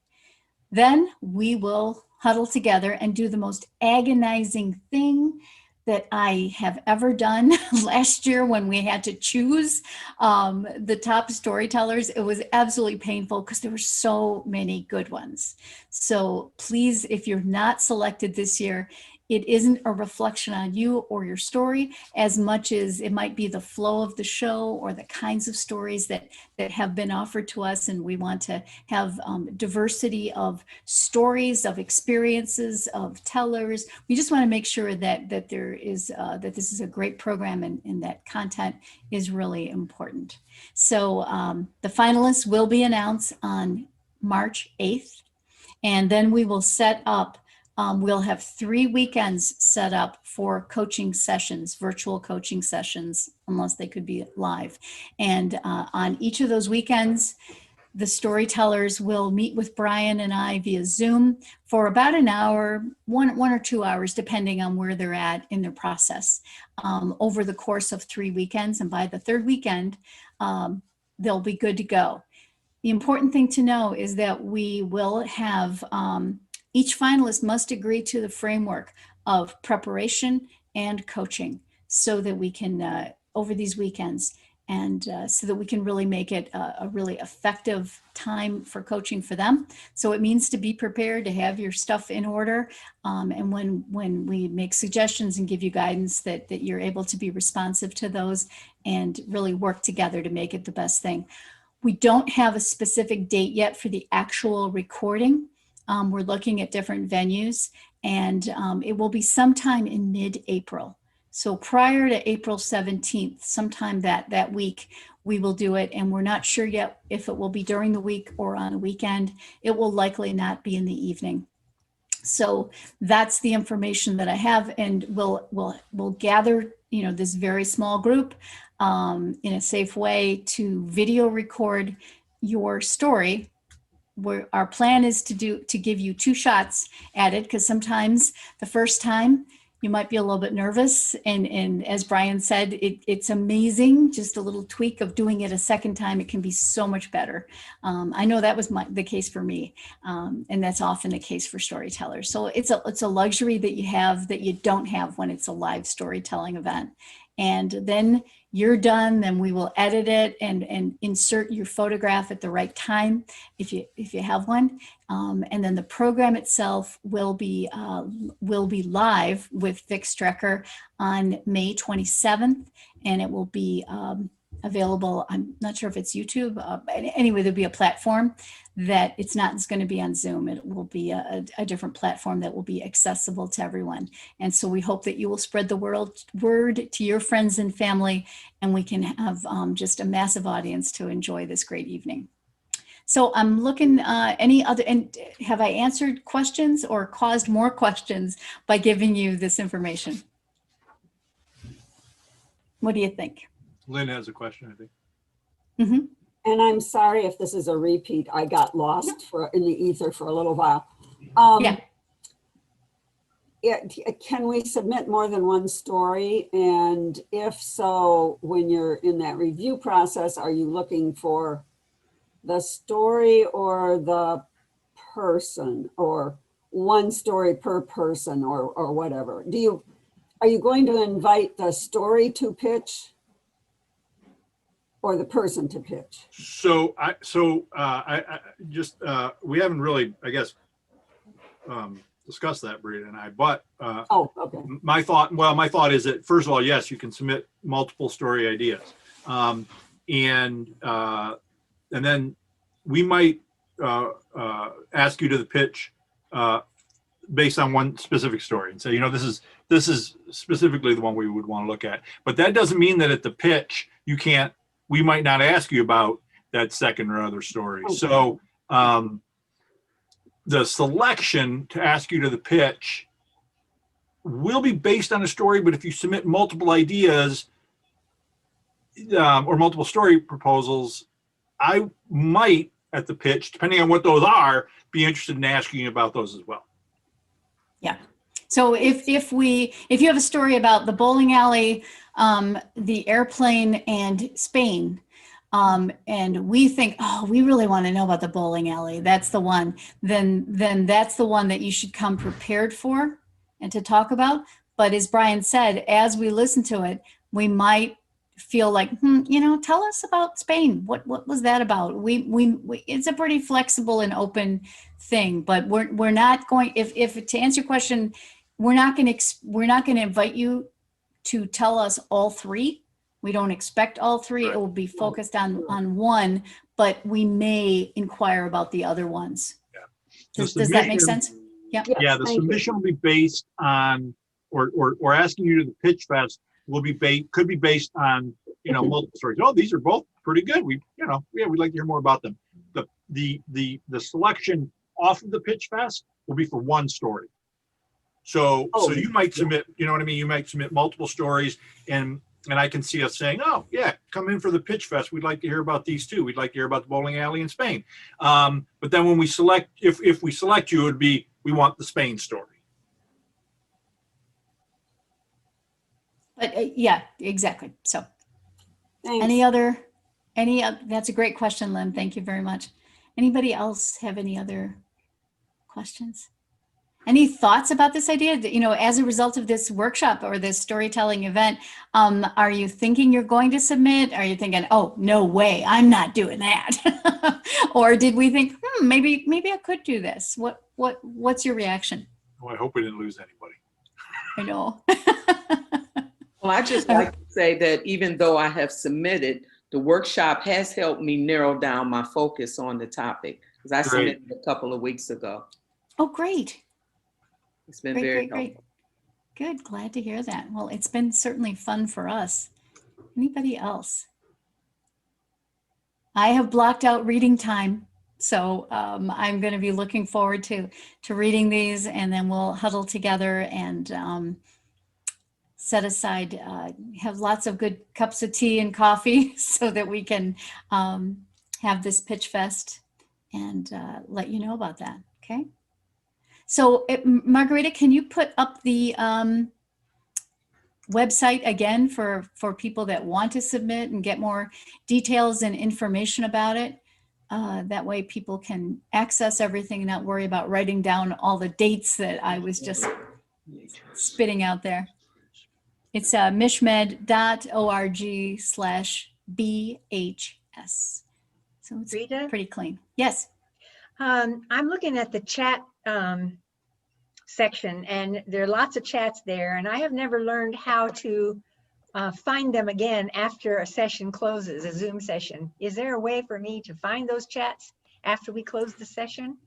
Then we will huddle together and do the most agonizing thing that I have ever done. Last year when we had to choose the top storytellers, it was absolutely painful because there were so many good ones. So please, if you're not selected this year, it isn't a reflection on you or your story as much as it might be the flow of the show or the kinds of stories that have been offered to us. And we want to have diversity of stories, of experiences, of tellers. We just want to make sure that there is that this is a great program and that content is really important. So the finalists will be announced on March 8th, and then we will set up we'll have 3 weekends set up for coaching sessions, virtual coaching sessions, unless they could be live. And on each of those weekends, the storytellers will meet with Brian and I via Zoom for about an hour, one or 2 hours, depending on where they're at in their process, over the course of 3 weekends. And by the 3rd weekend, they'll be good to go. The important thing to know is that we will have, each finalist must agree to the framework of preparation and coaching so that we can, over these weekends, and so that we can really make it a really effective time for coaching for them. So it means to be prepared, to have your stuff in order. And when we make suggestions and give you guidance, that you're able to be responsive to those and really work together to make it the best thing. We don't have a specific date yet for the actual recording. We're looking at different venues, and it will be sometime in mid-April. So prior to April 17th, sometime that week, we will do it. And we're not sure yet if it will be during the week or on a weekend. It will likely not be in the evening. So that's the information that I have, and we'll gather, this very small group in a safe way to video record your story. Where our plan is to give you 2 shots at it, because sometimes the first time you might be a little bit nervous, and as Brian said, it's amazing. Just a little tweak of doing it a second time, it can be so much better. I know that was the case for me, and that's often the case for storytellers. So it's a luxury that you have that you don't have when it's a live storytelling event. And then you're done, then we will edit it and insert your photograph at the right time if you have one. And then the program itself will be live with Vic Strecker on May 27th, and it will be available. I'm not sure if it's YouTube. Anyway, there'll be a platform that it's going to be on Zoom. It will be a different platform that will be accessible to everyone. And so we hope that you will spread the word to your friends and family, and we can have just a massive audience to enjoy this great evening. So I'm looking, any other, and have I answered questions or caused more questions by giving you this information? What do you think? Lynn has a question, I think. Mm-hmm. And I'm sorry if this is a repeat. I got lost in the ether for a little while. Can we submit more than one story? And if so, when you're in that review process, are you looking for the story or the person, or one story per person, or whatever? Are you going to invite the story to pitch or the person to pitch? So we haven't really, I guess, discussed that, Breeda and I, but okay. my thought is that, first of all, yes, you can submit multiple story ideas. And then we might ask you to the pitch based on one specific story and say, this is specifically the one we would want to look at. But that doesn't mean that at the pitch we might not ask you about that second or other story. Okay. So the selection to ask you to the pitch will be based on a story, but if you submit multiple ideas or multiple story proposals, I might, at the pitch, depending on what those are, be interested in asking you about those as well. Yeah. So if you have a story about the bowling alley, the airplane, and Spain, and we think, we really want to know about the bowling alley, that's the one, then that's the one that you should come prepared for and to talk about. But as Brian said, as we listen to it, we might feel like, tell us about Spain. What was that about? We it's a pretty flexible and open thing, but we're not going, if to answer your question, we're not going to invite you to tell us all 3. We don't expect all 3. Right. It will be focused on one, but we may inquire about the other ones. Yeah. Does that make sense? Yeah. Yes, yeah. The submission will be based on, or asking you to the pitch fest will be could be based on, multiple stories. Oh, these are both pretty good. We'd like to hear more about them. The selection off of the pitch fest will be for one story. So Oh, you might yeah. submit, you know what I mean? You might submit multiple stories, and I can see us saying, oh yeah, come in for the pitch fest. We'd like to hear about these too. We'd like to hear about the bowling alley in Spain. But then when we select, if we select you, it would be, we want the Spain story. But yeah, exactly. So Thanks. that's a great question, Lynn. Thank you very much. Anybody else have any other questions? Any thoughts about this idea? You know, as a result of this workshop or this storytelling event, are you thinking you're going to submit? Are you thinking, oh, no way, I'm not doing that? Or did we think, maybe I could do this? What's your reaction? Oh, I hope we didn't lose anybody. I know. Well, I just like to say that even though I have submitted, the workshop has helped me narrow down my focus on the topic, because I Great. submitted a couple of weeks ago. Oh, great. It's been Great, very great, helpful. great. Good. Glad to hear that. Well, it's been certainly fun for us. Anybody else? I have blocked out reading time. So I'm going to be looking forward to reading these, and then we'll huddle together and set aside, have lots of good cups of tea and coffee so that we can have this pitch fest and let you know about that. Okay. So Margarita, can you put up the website again for people that want to submit and get more details and information about it? That way people can access everything and not worry about writing down all the dates that I was just spitting out there. It's mishmed.org/BHS. So it's Breeda? pretty clean. Yes. I'm looking at the chat section, and there are lots of chats there, and I have never learned how to find them again after a session closes, a Zoom session. Is there a way for me to find those chats after we close the session?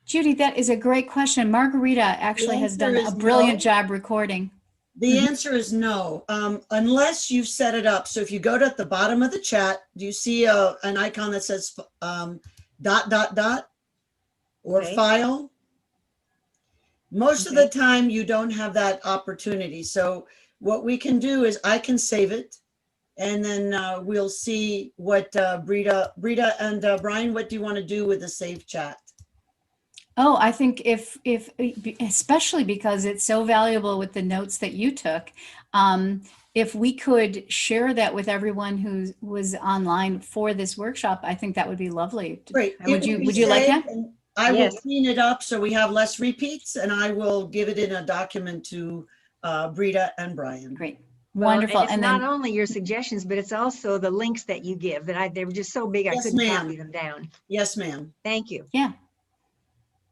Judy, that is a great question. Margarita actually has done a brilliant job recording. The answer is no, unless you've set it up. So if you go to the bottom of the chat, do you see an icon that says ... or Okay. file? Most of the time you don't have that opportunity. So what we can do is I can save it, and then we'll see what Breeda and Brian, what do you want to do with the save chat? Oh, I think if especially because it's so valuable with the notes that you took, if we could share that with everyone who was online for this workshop, I think that would be lovely. Great. Would you like that? I Yes. will clean it up so we have less repeats, and I will give it in a document to Breeda and Brian. Great. Well, Wonderful. and it's And not then, only your suggestions, but it's also the links that you give that they were just so big I Yes, couldn't ma'am. copy them down. Yes, ma'am. Thank you. yeah.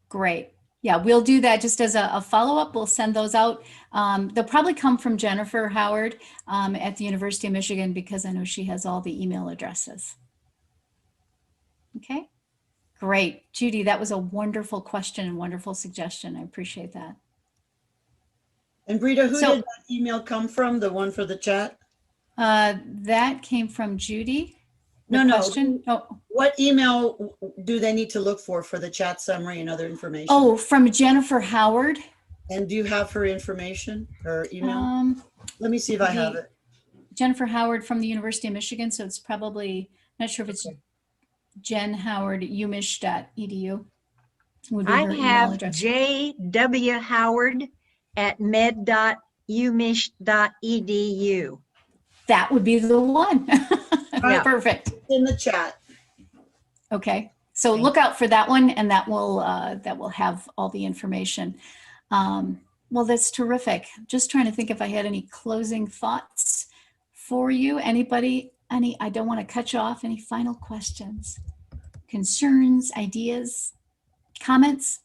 Great. Yeah, we'll do that just as a follow-up. We'll send those out. They'll probably come from Jennifer Howard at the University of Michigan, because I know she has all the email addresses. Okay, great. Judy, that was a wonderful question and wonderful suggestion. I appreciate that. And Breeda, who So- did that email come from? The one for the chat? That came from Judy. The No. question? Oh. What email do they need to look for the chat summary and other information? Oh, from Jennifer Howard. And do you have her information, her email? Let me see if I have it. Jennifer Howard from the University of Michigan. So it's probably, not sure if it's Jen Howard, umich.edu. Would be I her email have address. jwhoward@med.umich.edu. That would be the one. Right. Perfect. In the chat. Okay. So Thank look out for that one, and that will have all the information. Well, that's terrific. Just trying to think if I had any closing thoughts for you. Anybody? I don't want to cut you off. Any final questions, concerns, ideas, comments?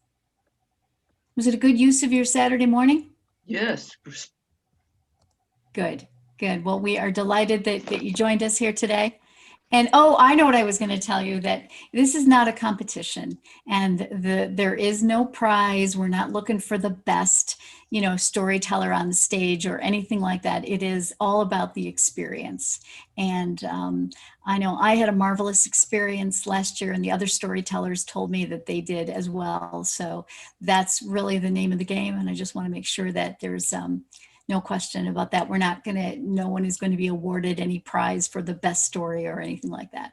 Was it a good use of your Saturday morning? Yes. Good, good. Well, we are delighted that you joined us here today. And oh, I know what I was going to tell you, that this is not a competition, and there is no prize. We're not looking for the best, storyteller on the stage or anything like that. It is all about the experience. And I know I had a marvelous experience last year, and the other storytellers told me that they did as well. So that's really the name of the game. And I just want to make sure that there's no question about that. No one is going to be awarded any prize for the best story or anything like that.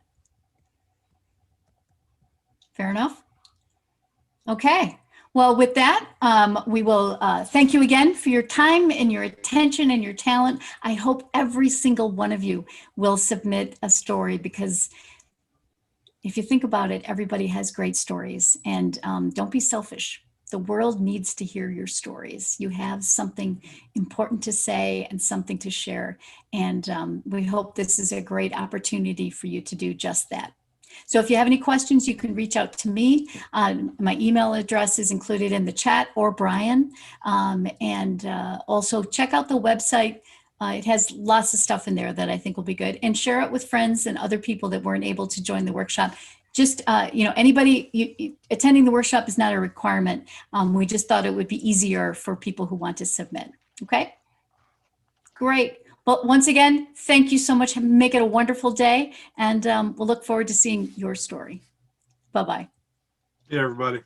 Fair enough? Okay. Well, with that, we will thank you again for your time and your attention and your talent. I hope every single one of you will submit a story, because if you think about it, everybody has great stories, and don't be selfish. The world needs to hear your stories. You have something important to say and something to share. And we hope this is a great opportunity for you to do just that. So if you have any questions, you can reach out to me. My email address is included in the chat, or Brian. And also check out the website. It has lots of stuff in there that I think will be good. And share it with friends and other people that weren't able to join the workshop. Just, anybody attending the workshop is not a requirement. We just thought it would be easier for people who want to submit. Okay, great. Well, once again, thank you so much. Make it a wonderful day, and we'll look forward to seeing your story. Bye-bye. Yeah, everybody.